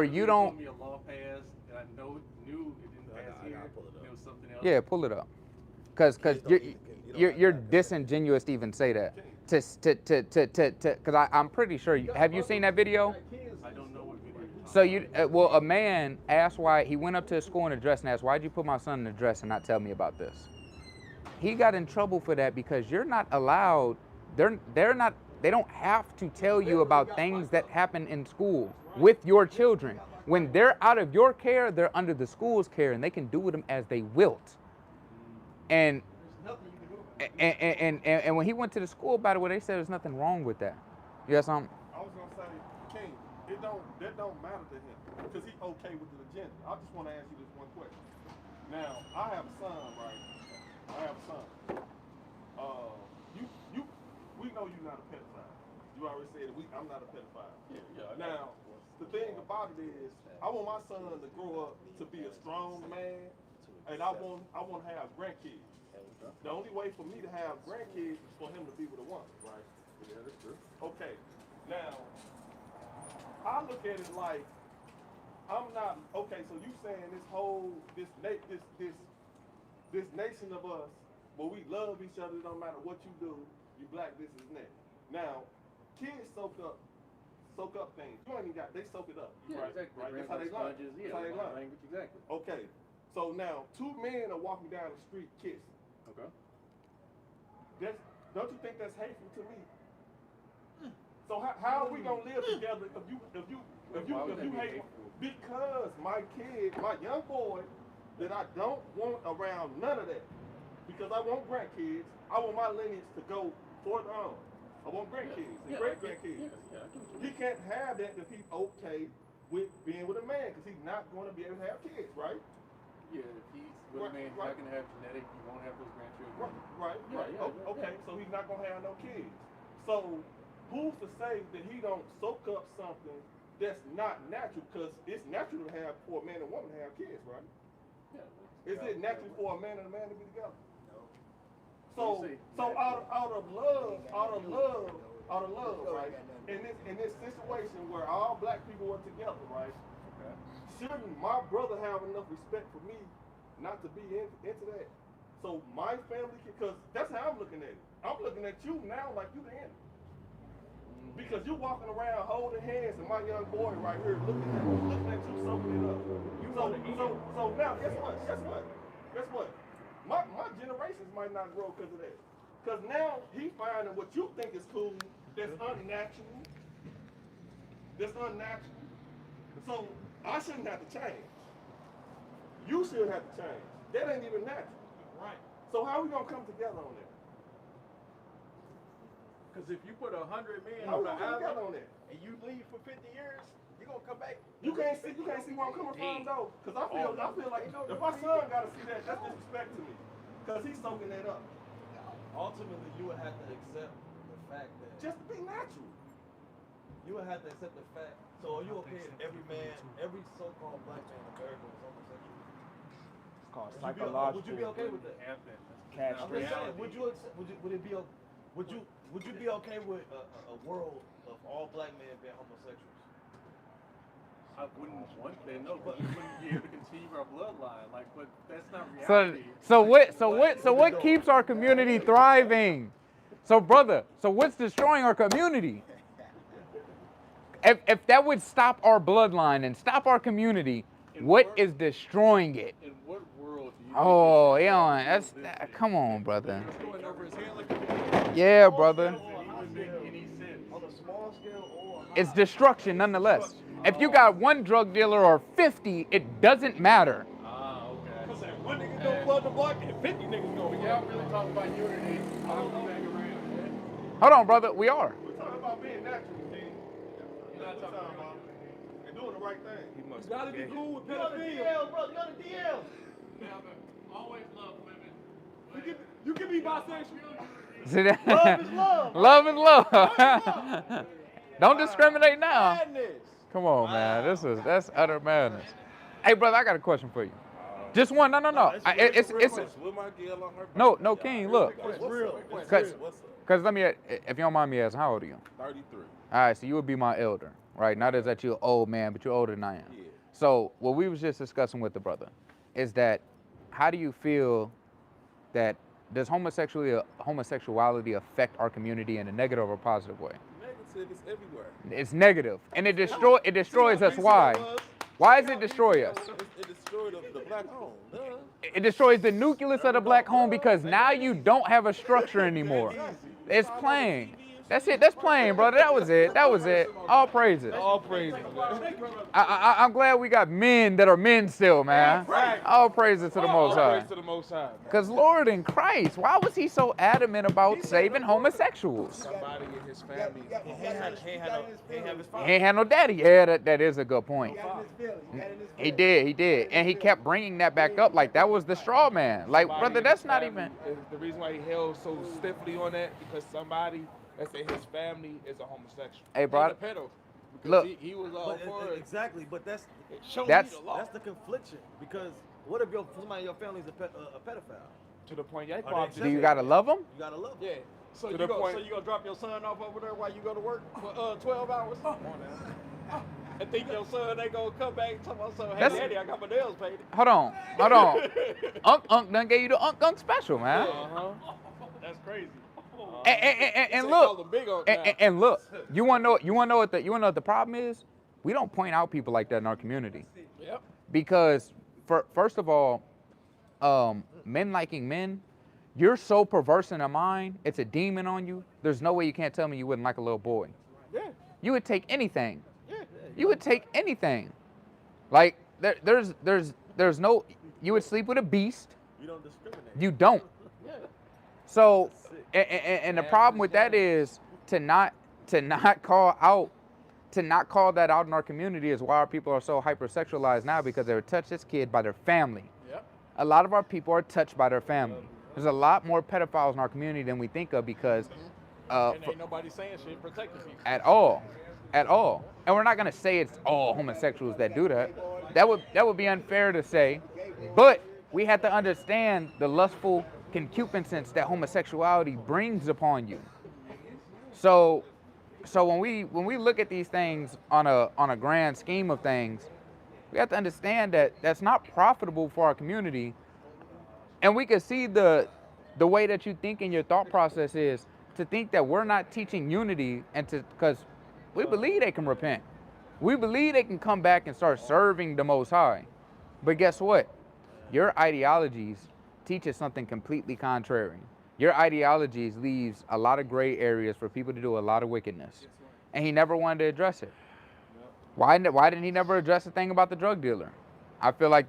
you don't. Me a law passed, and I knew Yeah, pull it up. Cause you're disingenuous to even say that. Cause I'm pretty sure. Have you seen that video? I don't know what video. So well, a man asked why he went up to his school in a dress and asked, "Why'd you put my son in a dress and not tell me about this?" He got in trouble for that because you're not allowed. They're not. They don't have to tell you about things that happen in school with your children. When they're out of your care, they're under the school's care, and they can do with them as they wilt. And when he went to the school about it, what they said there's nothing wrong with that. You got something? I was gonna say, King, that don't matter to him because he's okay with the agenda. I just want to ask you this one question. Now, I have a son, right? I have a son. We know you're not a pedophile. You already said it. I'm not a pedophile. Yeah. Now, the thing about it is, I want my son to grow up to be a strong man, and I want to have grandkids. The only way for me to have grandkids is for him to be with a woman, right? Yeah, that's true. Okay. Now, I look at it like I'm not okay. So you saying this nation of us, where we love each other, no matter what you do, you black, this is that. Now, kids soak up things. You ain't even got, they soak it up. Yeah, right? exactly. Right? That's how they learn. Sponges, That's how they learn. language, exactly. Okay. So now, two men are walking down the street kissing. Okay. Don't you think that's hateful to me? So how are we gonna live together if you hate? Because my kid, my young boy, that I don't want around none of that. Because I want grandkids. I want my lineage to go further on. I want grandkids and great grandkids. He can't have that if he's okay with being with a man, because he's not going to be able to have kids, right? Yeah, if he's with a man, he's not going to have genetic, he won't have those grandchildren. Right. Okay, so he's not going to have no kids. So who's to say that he don't soak up something that's not natural? Because it's natural to have, for a man and woman to have kids, right? Yeah. Is it natural for a man and a man to be together? No. So out of love, right? In this situation where all black people are together, right? Okay. Shouldn't my brother have enough respect for me not to be into that? So my family, because that's how I'm looking at it. I'm looking at you now like you the enemy. Because you walking around holding hands, and my young boy right here looking at you soaking it up. So now, guess what? My generations might not grow because of that. Because now he finding what you think is cool that's unnatural. So I shouldn't have to change. You should have to change. That ain't even natural. Right. So how are we gonna come together on that? Because if you put 100 men How on we the gonna come together island on that? and you leave for 50 years, you're gonna come back. You can't see where I'm coming from though. Cause I feel like if my son gotta see that, that's disrespect to me. Cause he's soaking that up. Ultimately, you would have to accept the fact that Just to be natural. you would have to accept the fact. So are you okay if every so-called black man in America was homosexual? It's called Would you be okay with that? Happen. I'm just saying, would you be okay with a world of all black men being homosexuals? I wouldn't want that, no, but we wouldn't be able to continue our bloodline. Like, but that's not So reality. so what keeps our community thriving? So brother, so what's destroying our community? If that would stop our bloodline and stop our community, what is destroying it? In what world do you Oh, think yeah, come on, brother. Yeah, brother. that even make any sense? On a small scale or It's destruction nonetheless. If you got one drug dealer or 50, it doesn't matter. Ah, okay. Because that one nigga go flood the block and 50 niggas go. Y'all really talk about unity. I'll come back around, man. Hold on, brother, we are. We're talking about being natural, King. You're not talking about and doing the right thing. You gotta be cool with you on the pedophilia. DL, bro. You on the DL. always love women. You can be bisexual. See that? Love is love. Love is love. Don't discriminate now. Madness. Come on, man. That's utter madness. Hey, brother, I got a question for you. Just one. No. It's no, King. Look, What's real? cause let me. If you don't mind me asking, how old are you? 33. All right, so you would be my elder, right? Not as that you're an old man, but you're older than I am. Yeah. So what we was just discussing with the brother is that how do you feel that does homosexuality affect our community in a negative or positive way? Negative is everywhere. It's negative, and it destroys us. Why? Why does it destroy us? It destroyed the black home. Duh. It destroys the nucleus of the black home because now you don't have a structure anymore. It's plain. That's it. That's plain, brother. That was it. That was it. All praises. All praises. I'm glad we got men that are men still, man. All praises to the Most All High. praise to the Most High. Because Lord in Christ, why was he so adamant about saving homosexuals? Somebody in his family. He ain't have his father. He ain't had no daddy. Yeah, that is a good point. Got in his feelings. He got in his He did. And he kept bringing that back up like that was the straw man. Like, Somebody brother, in that's his not family even. is the reason why he held so stiffly on that because somebody that's in his family is a homosexual. Hey, bro. And the pedo. Because Look. he was all for it. Exactly, but that's Show That's- me the law. the confliction. Because what if somebody in your family is a pedophile? To the point, yeah, he Are they probably Do you gotta love him? You gotta love them. Yeah. So To you the go, point- so you gonna drop your son off over there while you go to work for 12 hours? Come on now. And think your son ain't gonna come back and tell my son, hey That's- daddy, I got my nails painted. Hold on. Unc done gave you the Unc special, man. That's crazy. And They look, call him Big Unc and, now. and look, you wanna know what the problem is? We don't point out people like that in our community Yep. because, first of all, men liking men, you're so perverse in the mind, it's a demon on you. There's no way you can't tell me you wouldn't like a little boy. Yeah. You would take anything. Yeah. You would take anything. Like there's no. You would sleep with a beast. You don't discriminate. You don't. Yeah. So, and the problem with that is to not call that out in our community is why our people are so hypersexualized now because they were touched this kid by their family. Yep. A lot of our people are touched by their family. There's a lot more pedophiles in our community than we think of because And ain't nobody saying shit protecting people. at all. And we're not gonna say it's all homosexuals that do that. That would be unfair to say. But we have to understand the lustful concupiscence that homosexuality brings upon you. So when we look at these things on a grand scheme of things, we have to understand that that's not profitable for our community. And we can see the way that you think in your thought process is to think that we're not teaching unity and because we believe they can repent. We believe they can come back and start serving the Most High. But guess what? Your ideologies teach us something completely contrary. Your ideologies leaves a lot of gray areas for people to do a lot of wickedness. And he never wanted to address it. Why didn't he never address the thing about the drug dealer? I feel like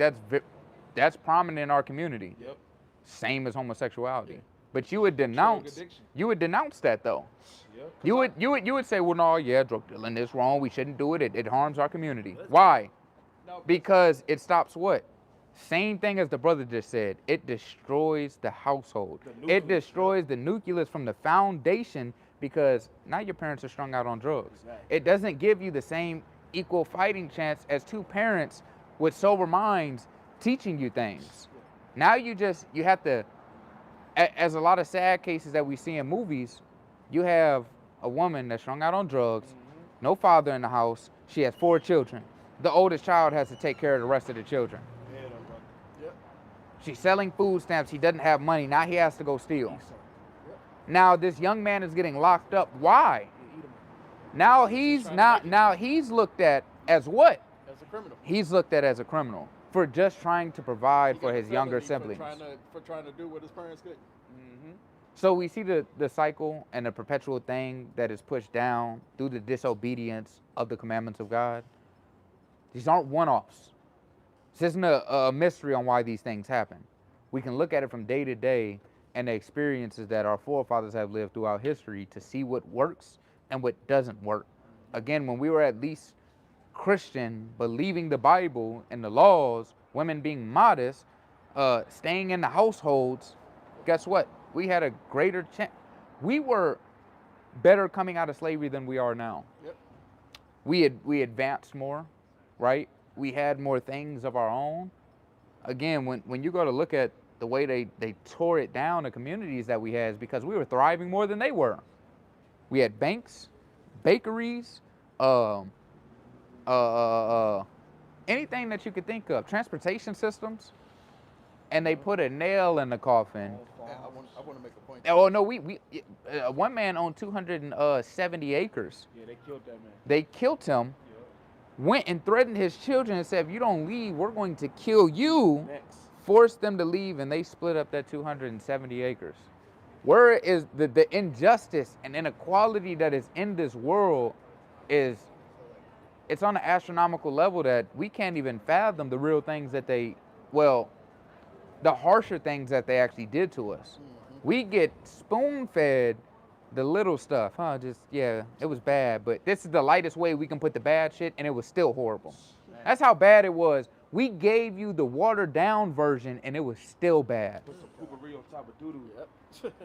that's prominent in our community. Yep. Same as homosexuality. But you would denounce that though. Yep. You would say, well, no, yeah, drug dealing is wrong. We shouldn't do it. It harms our community. Why? No, Because it stops what? Same thing as the brother just said. It destroys the household. It destroys the nucleus from the foundation because now your parents are strung out on drugs. It doesn't give you the same equal fighting chance as two parents with sober minds teaching you things. Now you have to, as a lot of sad cases that we see in movies, you have a woman that's strung out on drugs, no father in the house, she has 4 children. The oldest child has to take care of the rest of the children. She's selling food stamps, he doesn't have money, now he has to go steal. Now this young man is getting locked up. Why? Now he's looked at as what? as a criminal. He's looked at as a criminal for just trying to provide He for got a his younger felony siblings. For trying to do what his parents couldn't. So we see the cycle and the perpetual thing that is pushed down through the disobedience of the commandments of God. These aren't one-offs. This isn't a mystery on why these things happen. We can look at it from day to day and the experiences that our forefathers have lived throughout history to see what works and what doesn't work. Again, when we were at least Christian, believing the Bible and the laws, women being modest, staying in the households, guess what? We had a greater chance. We were better coming out of slavery than we are now. Yep. We advanced more, right? We had more things of our own. Again, when you go to look at the way they tore it down, the communities that we had, is because we were thriving more than they were. We had banks, bakeries, anything that you could think of, transportation systems. and they put a nail in the coffin. I want to make a point. Oh no, one man owned 270 acres. Yeah, they killed that man. They killed him, went and threatened his children and said, if you don't leave, we're going to kill you. Next. Forced them to leave, and they split up that 270 acres. Where is the injustice and inequality that is in this world it's on an astronomical level that we can't even fathom the real things that the harsher things that they actually did to us. We get spoon-fed the little stuff, it was bad, but this is the lightest way we can put the bad shit, and it was still horrible. That's how bad it was. We gave you the watered-down version, and it was still bad. Put some poopery on top of doo-doo. Yep.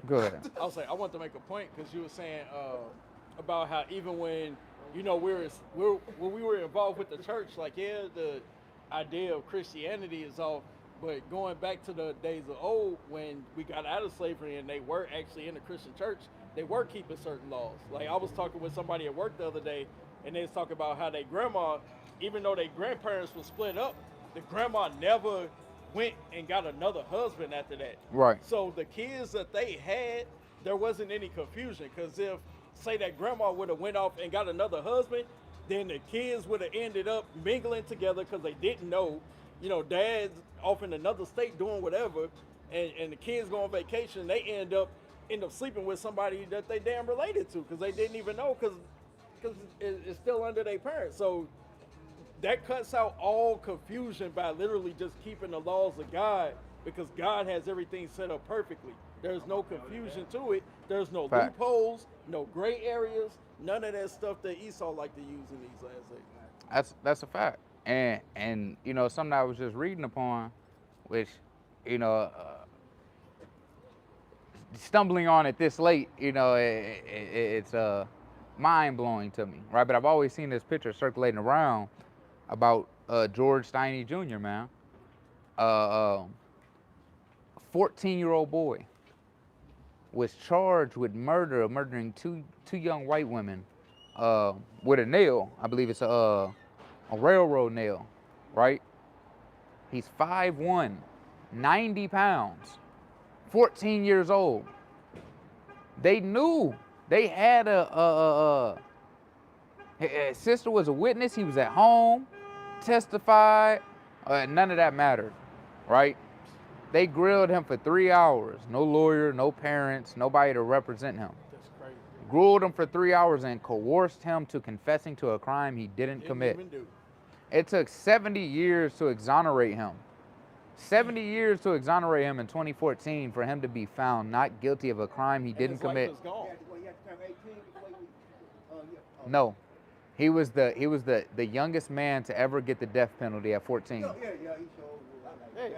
Good. I was like, I want to make a point because you were saying about how even when when we were involved with the church, like the idea of Christianity is off, but going back to the days of old when we got out of slavery and they were actually in the Christian church, they were keeping certain laws. Like I was talking with somebody at work the other day, and they was talking about how their grandma, even though their grandparents were split up, the grandma never went and got another husband after that. Right. So the kids that they had, there wasn't any confusion, because if, say, that grandma would have went off and got another husband, then the kids would have ended up mingling together because they didn't know, dad's off in another state doing whatever, and the kids go on vacation, they end up sleeping with somebody that they damn related to because they didn't even know because it's still under their parents. So that cuts out all confusion by literally just keeping the laws of God, because God has everything set up perfectly. There's no confusion to it. There's no loopholes, no gray areas, none of that stuff that Esau like to use in these last days. That's a fact. And something I was just reading upon, which, stumbling on it this late, it's mind-blowing to me, right? But I've always seen this picture circulating around about George Steiny Jr., man. 14-year-old boy was charged with murdering two young white women with a nail. I believe it's a railroad nail, right? He's 5'1", 90 pounds, 14 years old. They knew. They had his sister was a witness. He was at home, testified. None of that mattered, right? They grilled him for 3 hours. No lawyer, no parents, nobody to represent him. That's crazy. Grilled him for 3 hours and coerced him to confessing to a crime he didn't commit. Even do. It took 70 years to exonerate him. 70 years to exonerate him in 2014 for him to be found not guilty of a crime he didn't commit. Life is gone. No. He was the youngest man to ever get the death penalty at 14.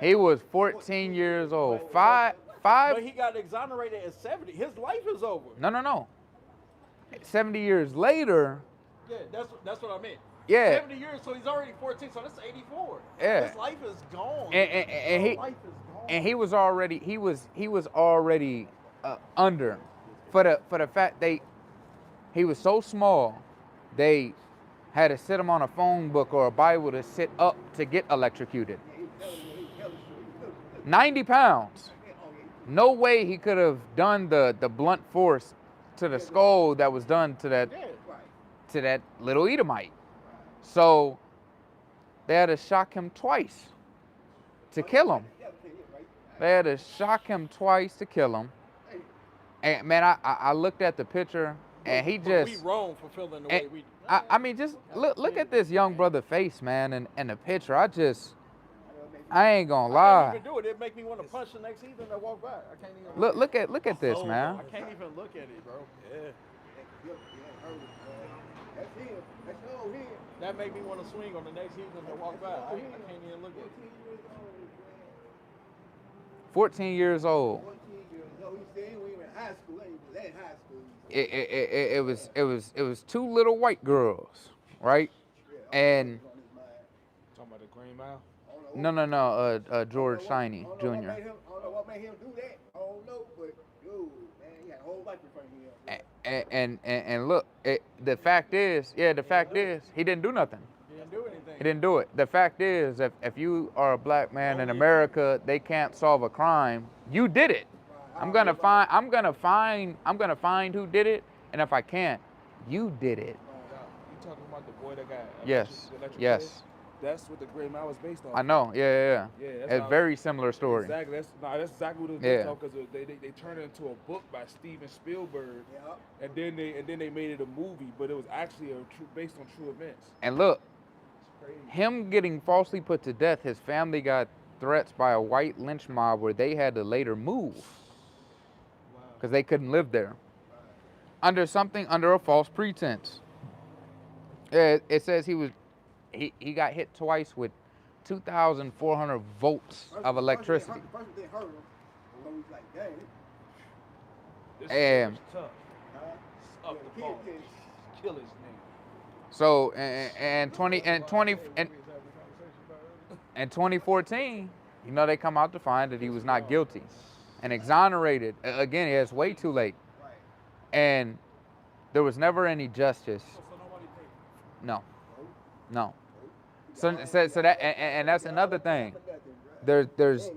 He was 14 years old. Five. But he got exonerated at 70. His life is over. No. 70 years later. Yeah, that's what I meant. Yeah. 70 years, so he's already 14, so that's 84. Yeah. His life is gone. And life is gone. And he was already under for the fact he was so small they had to sit him on a phone book or a Bible to sit up to get electrocuted. 90 pounds. No way he could have done the blunt force to the skull that was done to that little Edomite. So they had to shock him twice to kill him. They had to shock him twice to kill him. And man, I looked at the picture and he just. We wrong for feeling the way we. I mean, just look at this young brother face, man, and the picture. I ain't gonna lie. I can't even do it. It make me want to punch the next heathen that walk by. I can't even. Look at this, man. I can't even look at it, bro. Yeah. That make me want to swing on the next heathen that walk by. I can't even look at it. 14 years old. It was two little white girls, right? And Talking about the Green Mile? no, George Steiny Jr. I don't know what made him do that. I don't know, but dude, man, he had a whole life in front of him. And look, the fact is, he didn't do nothing. He didn't do anything. He didn't do it. The fact is, if you are a black man in America, they can't solve a crime. You did it. I'm gonna find who did it, and if I can't, you did it. You talking about the boy that got Yes. electrocuted? Yes. That's what the Great Mile was based on. I know. Yeah. Yeah, that's It's how- very similar story. Exactly. That's exactly what it was Yeah. based on because they turned it into a book by Steven Spielberg, and then they made it a movie, but it was actually based on true events. And look, It's crazy. him getting falsely put to death, his family got threats by a white lynch mob where they had to later move because they couldn't live there under a false pretense. It says he got hit twice with 2,400 volts of electricity. First they hurt him, so he's like, dang. This And- is tough. It's up the ball. Kill his name. So and 2014, you know, they come out to find that he was not guilty and exonerated. Again, it's way too late. And there was never any justice. No. So that and that's another thing. There's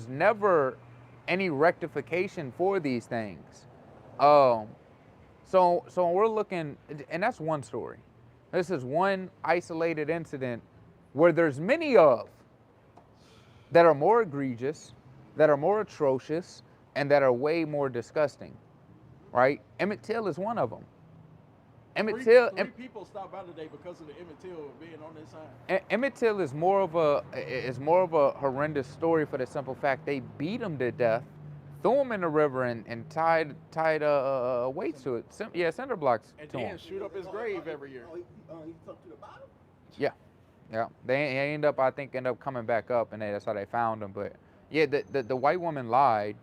never any rectification for these things. So when we're looking, and that's one story. This is one isolated incident where there's many of that are more egregious, that are more atrocious, and that are way more disgusting, right? Emmett Till is one of them. Emmett Till. Three people stopped by today because of the Emmett Till being on this sign. Emmett Till is more of a horrendous story for the simple fact they beat him to death, threw him in the river, and tied weights to it. Cinder blocks And to then him. shoot up his grave every year. He took to the bottom? Yeah, they end up coming back up, and that's how they found him. But yeah, the white woman lied,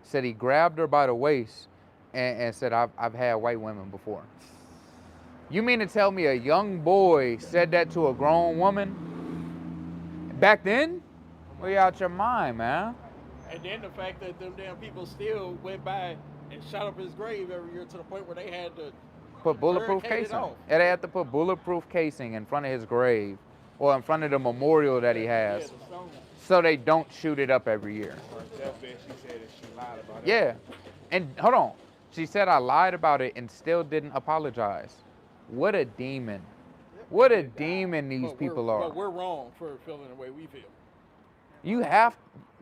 said he grabbed her by the waist, and said I've had white women before. You mean to tell me a young boy said that to a grown woman? Back then? Well, you out your mind, man. And then the fact that them damn people still went by and shot up his grave every year to the point where they had to Put bulletproof barricade it casing. off. Yeah, they have to put bulletproof casing in front of his grave or in front of the memorial that he Yeah, has, the stone. so they don't shoot it up every year. That bitch, she said that she lied about it. Yeah, and hold on. She said I lied about it and still didn't apologize. What a demon. What a demon these But people we're, are. But we're wrong for feeling the way we feel. You have,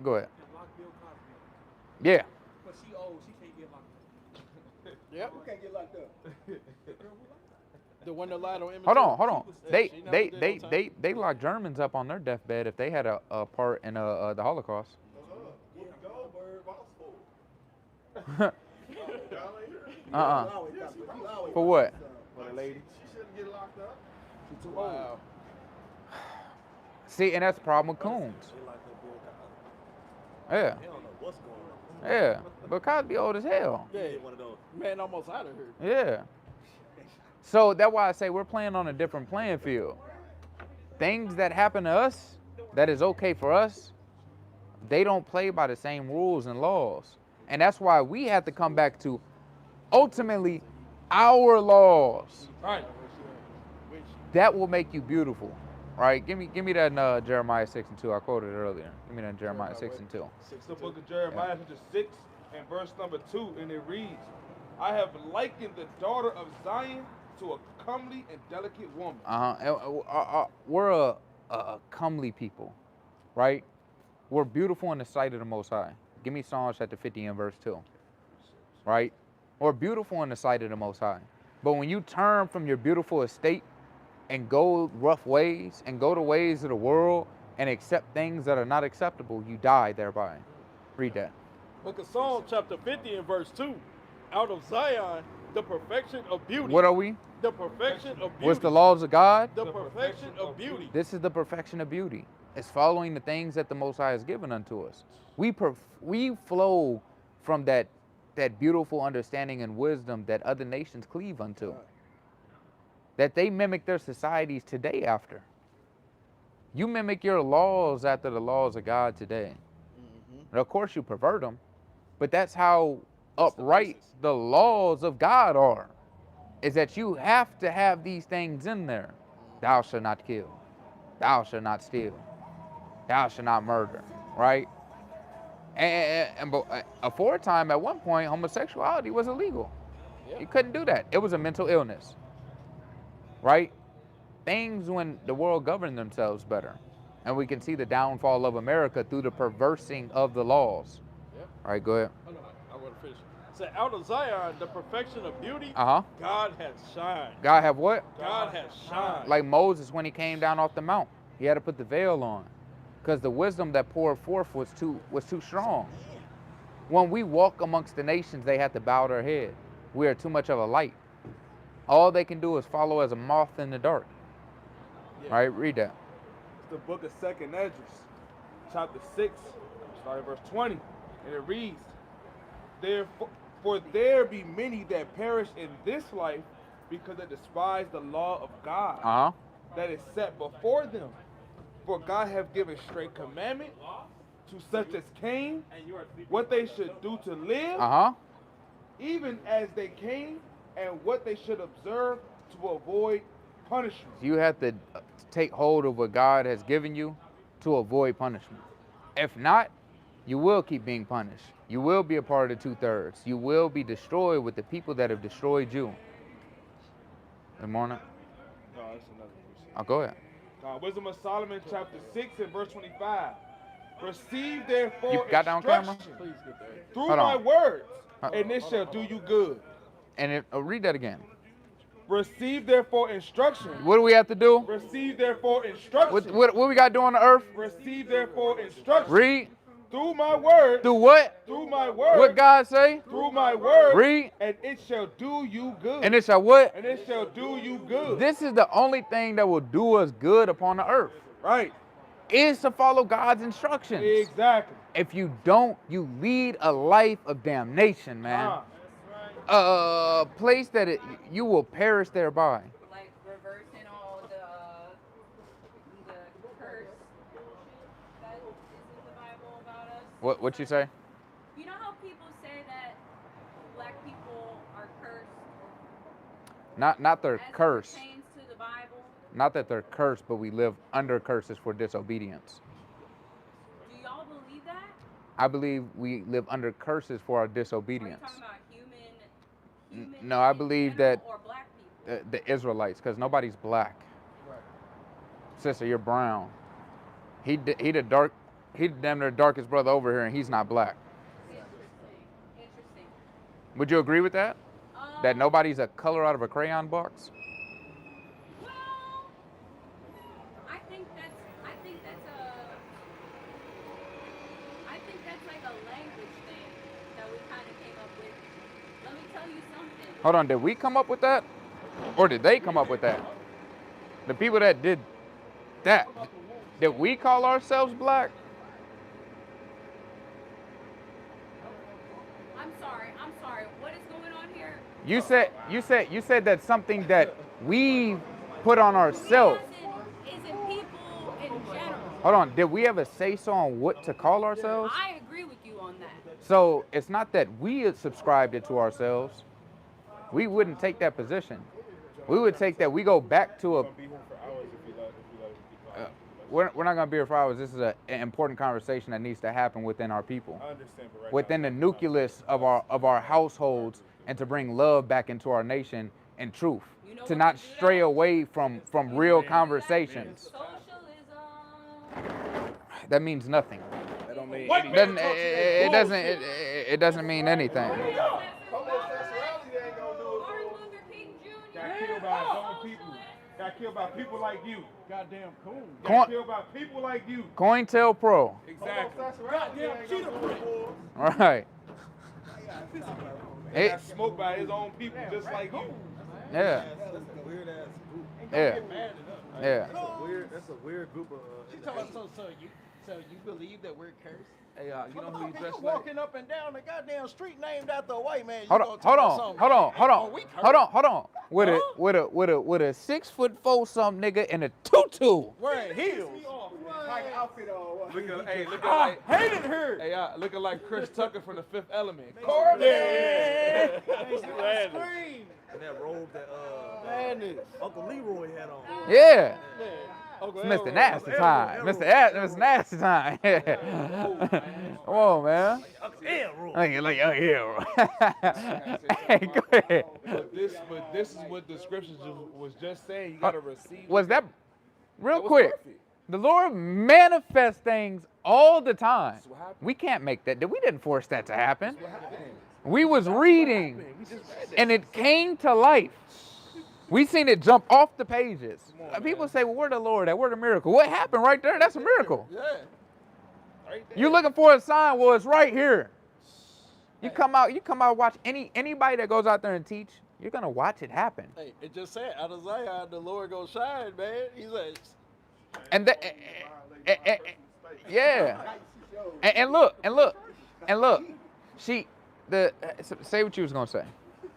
go ahead. Lock Bill Cosby. Yeah. But she old, she can't get locked up. Yep. Who can't get locked up? The one that lied on Emmett Hold Till. on, hold on. Yeah, They she never they did they no time. they locked Germans up on their deathbed if they had a part in the Holocaust. Whoopi Goldberg, boss For what? For the lady. She shouldn't get locked up. She too old. Wow. See, and that's the problem with Coons. They like that Bill Cosby. Yeah, They don't know what's going on. yeah. But Cosby old as hell. Yeah, Get one of those. man almost out of here. Yeah. So that's why I say we're playing on a different playing field. Things that happen to us, that is okay for us, they don't play by the same rules and laws. And that's why we have to come back to ultimately our laws. Right. Which That will make you beautiful. Right? Give me that Jeremiah 6:2. I quoted it earlier. Give me that Jeremiah 6:2. It's the book of Jeremiah, chapter 6, and verse number 2, and it reads, I have likened the daughter of Zion to a comely and delicate woman. We're a comely people, right? We're beautiful in the sight of the Most High. Give me Psalms chapter 50 and verse 2, right? We're beautiful in the sight of the Most High. But when you turn from your beautiful estate and go rough ways and go the ways of the world and accept things that are not acceptable, you die thereby. Read that. Book of Psalms, chapter 50 and verse 2. Out of Zion, the perfection of beauty. What are we? The perfection of beauty. What's the laws of God? The perfection of beauty. This is the perfection of beauty. It's following the things that the Most High has given unto us. We flow from that beautiful understanding and wisdom that other nations cleave unto. That they mimic their societies today after. You mimic your laws after the laws of God today. And of course you pervert them, but that's how upright the laws of God are. is that you have to have these things in there. Thou shalt not kill. Thou shalt not steal. Thou shalt not murder, right? And aforetime, at one point, homosexuality was illegal. You couldn't do that. It was a mental illness, right? Things when the world governed themselves better. And we can see the downfall of America through the perversing of the laws. Yep. All right, go ahead. Hold on, I want to finish. Say, out of Zion, the perfection of beauty, Uh-huh. God has shined. God have what? God has shined. Like Moses when he came down off the mount. He had to put the veil on because the wisdom that poured forth was too strong. When we walk amongst the nations, they have to bow their head. We are too much of a light. All they can do is follow as a moth in the dark. Yeah. Right? Read that. It's the book of 2nd Esdras, chapter 6, starting verse 20. And it reads, For there be many that perish in this life because they despise the law of God Uh-huh. that is set before them. For God hath given straight commandment to such as came, what they should do to live, Uh-huh. even as they came, and what they should observe to avoid punishment. You have to take hold of what God has given you to avoid punishment. If not, you will keep being punished. You will be a part of the 2/3. You will be destroyed with the people that have destroyed you. Good morning. No, that's another verse. I'll go ahead. Wisdom of Solomon, chapter 6 and verse 25. Receive therefore You got that on camera? instruction Please get that. through Hold my on. words, and it shall do you good. And read that again. Receive therefore instruction. What do we have to do? Receive therefore instruction. What we got to do on the earth? Receive therefore instruction. Read. Through my words. Do what? Through my words. What God say? Through my words. Read. And it shall do you good. And it shall what? And it shall do you good. This is the only thing that will do us good upon the earth. Right. Is to follow God's instructions. Exactly. If you don't, you lead a life of damnation, man. A place that you will perish thereby. Like reversing all the curse that is in the Bible about us. What you say? You know how people say that black people are cursed? Not they're as it cursed. pertains to the Bible? Not that they're cursed, but we live under curses for disobedience. Do y'all believe that? I believe we live under curses for our Are you disobedience. talking about human No, I believe general, that or black people? the Israelites, because nobody's black. Sister, you're brown. He damn near darkest brother over here, and he's not black. Interesting. Would you agree with that? That nobody's a color out of a crayon box? Well, I think that's like a language thing that we kind of came up with. Let me tell you something. Hold on, did we come up with that? Or did they come up with that? The people that did that, did we call ourselves black? I'm sorry. What is going on here? You said that's something that we put on ourselves. Isn't people in general? Hold on, did we ever say so on what to call ourselves? I agree with you on that. So it's not that we had subscribed it to ourselves. We wouldn't take that position. We would take that we go back to a. We're not going to be here for hours. This is an important conversation that needs to happen within our people, I understand, but right within the nucleus of our households, and to bring love back into our nation and truth, You know to what not to do stray that? away from real conversations. Socialism. That means nothing. That don't mean It doesn't. It doesn't mean anything. Got killed by his own people. Got killed by people like you. Goddamn cool. Got killed by people like you. COINTELPRO. Exactly. Goddamn cheetah print. All right. He got smoked by his own people just like you. Yeah. That's a weird ass group. Yeah. Yeah. That's a weird group of. She told us so you believe that we're cursed? Hey, you know who you dress People like? walking up and down the goddamn street named after a white man. You Hold gonna on. tell us something? Hold on. With a 6'4" some nigga in a tutu. Wearing heels. Like an outfit on. Looking I like hated her. hey, looking like Chris Tucker from The Fifth Element. Yeah. And that robe that Madness. Uncle Leroy had on. Yeah. Yeah. Uncle It's Mr. Elroy. Nasty Time. Mr. Nasty Time. Come on, man. Uncle Elroy. Like, oh, yeah. Hey, go ahead. But this is what the scriptures was just saying. You gotta receive. Was that real That was quick? perfect. The Lord manifests things all the time. That's what happened. We can't make that. We didn't force that to happen. What happened? We was reading, We just read that. and it came to life. We seen it jump off the pages. Come on, People man. say, "Well, where the Lord at? Where the miracle? What happened right there? That's a miracle." Yeah. Right there. You looking for a sign? Well, it's right here. You come out, watch anybody that goes out there and teach. You're gonna watch it happen. Hey, it just said, out of Zion, the Lord gonna shine, man. He said, And yeah. And look. Say what you was gonna say.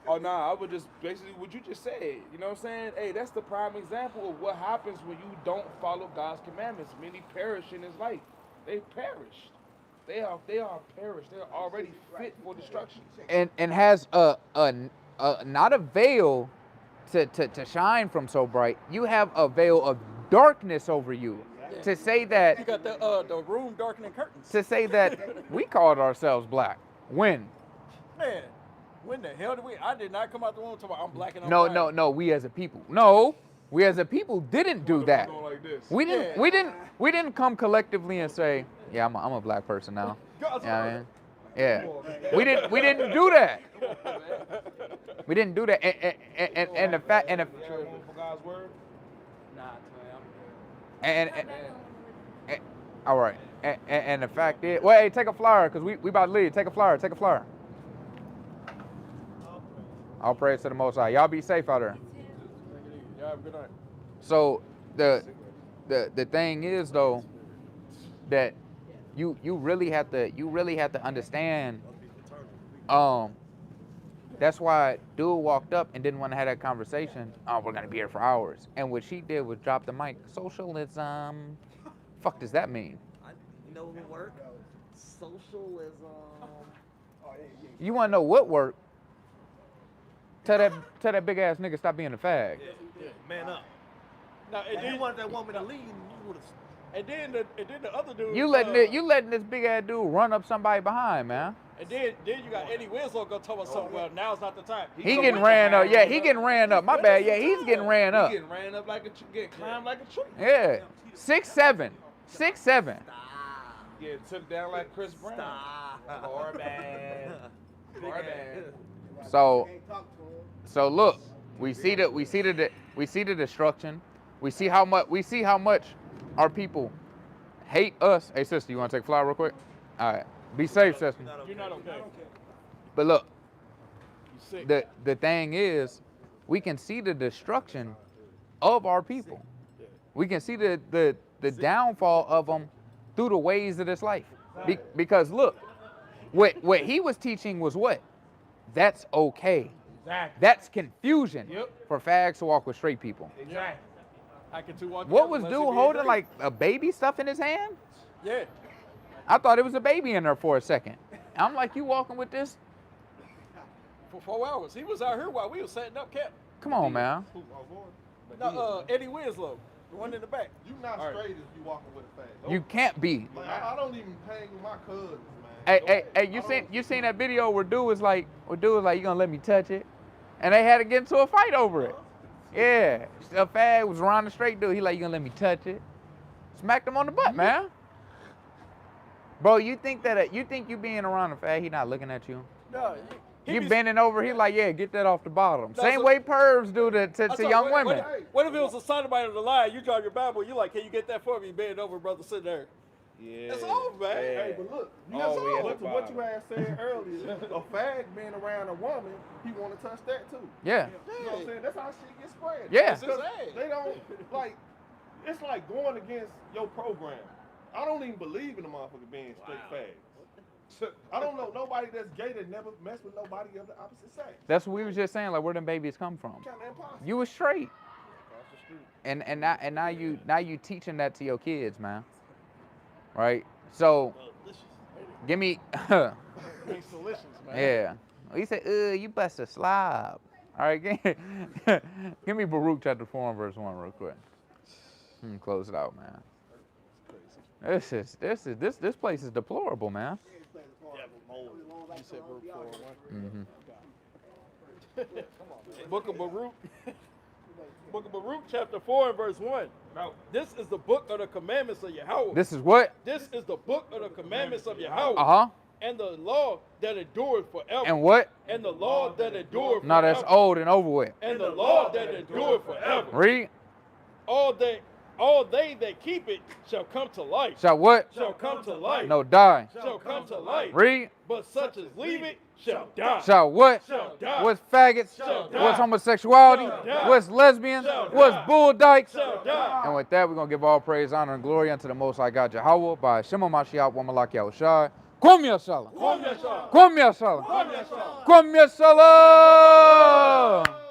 Oh nah, I would just basically what you just said. You know what I'm saying? Hey, that's the prime example of what happens when you don't follow God's commandments. Many perish in His life. They perished. They are perished. They are already fit for destruction. And has not a veil to shine from so bright. You have a veil of darkness over you. To say you that got the room darkening curtains. to say that we called ourselves black. When? Man, when the hell did we? I did not come out the room talking about I'm black and I'm No, white. no, we as a people. No, we as a people didn't do that. Going like this. We didn't come collectively and say, yeah, I'm a black person now. God's Yeah, word. man. Yeah. We didn't do that. We didn't do that. And the fact and the For God's word. and all right. And the fact is, well, hey, take a flyer because we about to leave. Take a flyer. Take a flyer. All praise to the Most High. Y'all be safe out there. Y'all have a good night. So the thing is though that you really have to understand. That's why dude walked up and didn't want to have that conversation. Oh, we're gonna be here for hours. And what she did was drop the mic. Socialism. Fuck does that mean? You know what work? Socialism. You wanna know what worked? Tell that big ass nigga stop being a fag. Man up. Now, and If you then, wanted that woman to leave, you would have. and then the other dude. You letting this big ass dude run up somebody behind, man. And then you got Eddie Winslow gonna talk about something. Well, now's not the time. He getting ran up. Yeah, he getting ran up. My bad. Yeah, he's getting ran up. He getting ran up like a getting climbed like a tree. Yeah. 6'7". 6'7". Getting took down like Chris Brown. Corbin. So look, we see the destruction. We see how much our people hate us. Hey sister, you want to take a fly real quick? All right. Be safe, sister. You're not okay. But look, You sick. the thing is, we can see the destruction of our people. We can see the downfall of them through the ways of this life. Because look, what he was teaching was what? That's okay. Exactly. That's confusion Yep. for fags to walk with straight people. Exactly. I can two walk What together was unless dude it be holding, agreed. like a baby stuff in his hand? Yeah. I thought it was a baby in there for a second. I'm like, you walking with this? For 4 hours. He was out here while we was setting up camp. Come on, man. No, Eddie Winslow, the one in the back. You not All right. straight if you walking with a fag. You can't be. Like, I don't even hang with my cousins, man. Hey, you seen that video where dude was like, you gonna let me touch it? And they had to get into a fight over it. Yeah, a fag was around the straight dude. He like, you gonna let me touch it? Smacked him on the butt, man. Bro, you think you being around a fag, he not looking at you? No, You bending over, he like, yeah, get that off the bottom. No, Same so- way pervs do to I'm sorry, young what- women. What if it was a sodomite of the line? You drop your Bible, you like, can you get that for me? Bend over, brother, sit there. Yeah. It's over, man. Hey, but look, you Oh, know we at what, the to what you bottom. had said earlier, a fag being around a woman, he want to touch that too. Yeah. You know what I'm saying? That's how shit gets spread. Yeah. It's his ass. They don't, like, it's like going against your program. I don't even believe in the motherfucker being straight fags. I don't know nobody that's gay that never messed with nobody of the opposite sex. That's what we was just saying, like where them babies come from. Kind of impossible. You was straight. Across the street. And now you teaching that to your kids, man. Right? So give me Makes delicious, man. yeah. He said, you bust a slob. All right, give me Baruch chapter 4 and verse 1 real quick. Close it out, man. This place is deplorable, man. You said Baruch 4:1. Mm-hmm. Book of Baruch. Book of Baruch, chapter 4 and verse 1. Now, this is the book of the commandments of Yahweh. This is what? This is the book of the commandments of Yahweh. Uh-huh. And the law that endureth forever. And what? And the law that endureth forever. No, that's old and over with. And the law that endureth forever. Read. All they that keep it shall come to life. Shall what? Shall come to life. No, die. Shall come to life. Read. But such as leave it shall die. Shall what? Shall die. What's faggots? Shall die. What's homosexuality? Shall die. What's lesbians? Shall What's die. bull dykes? Shall die. And with that, we're going to give all praise, honor, and glory unto the Most High God Jehovah by Shema Mashiach wa Malak Yahushai. Kwam Yashala. Kwam Yashala. Kwam Yashala. Kwam Yashala. Kwam Yashala.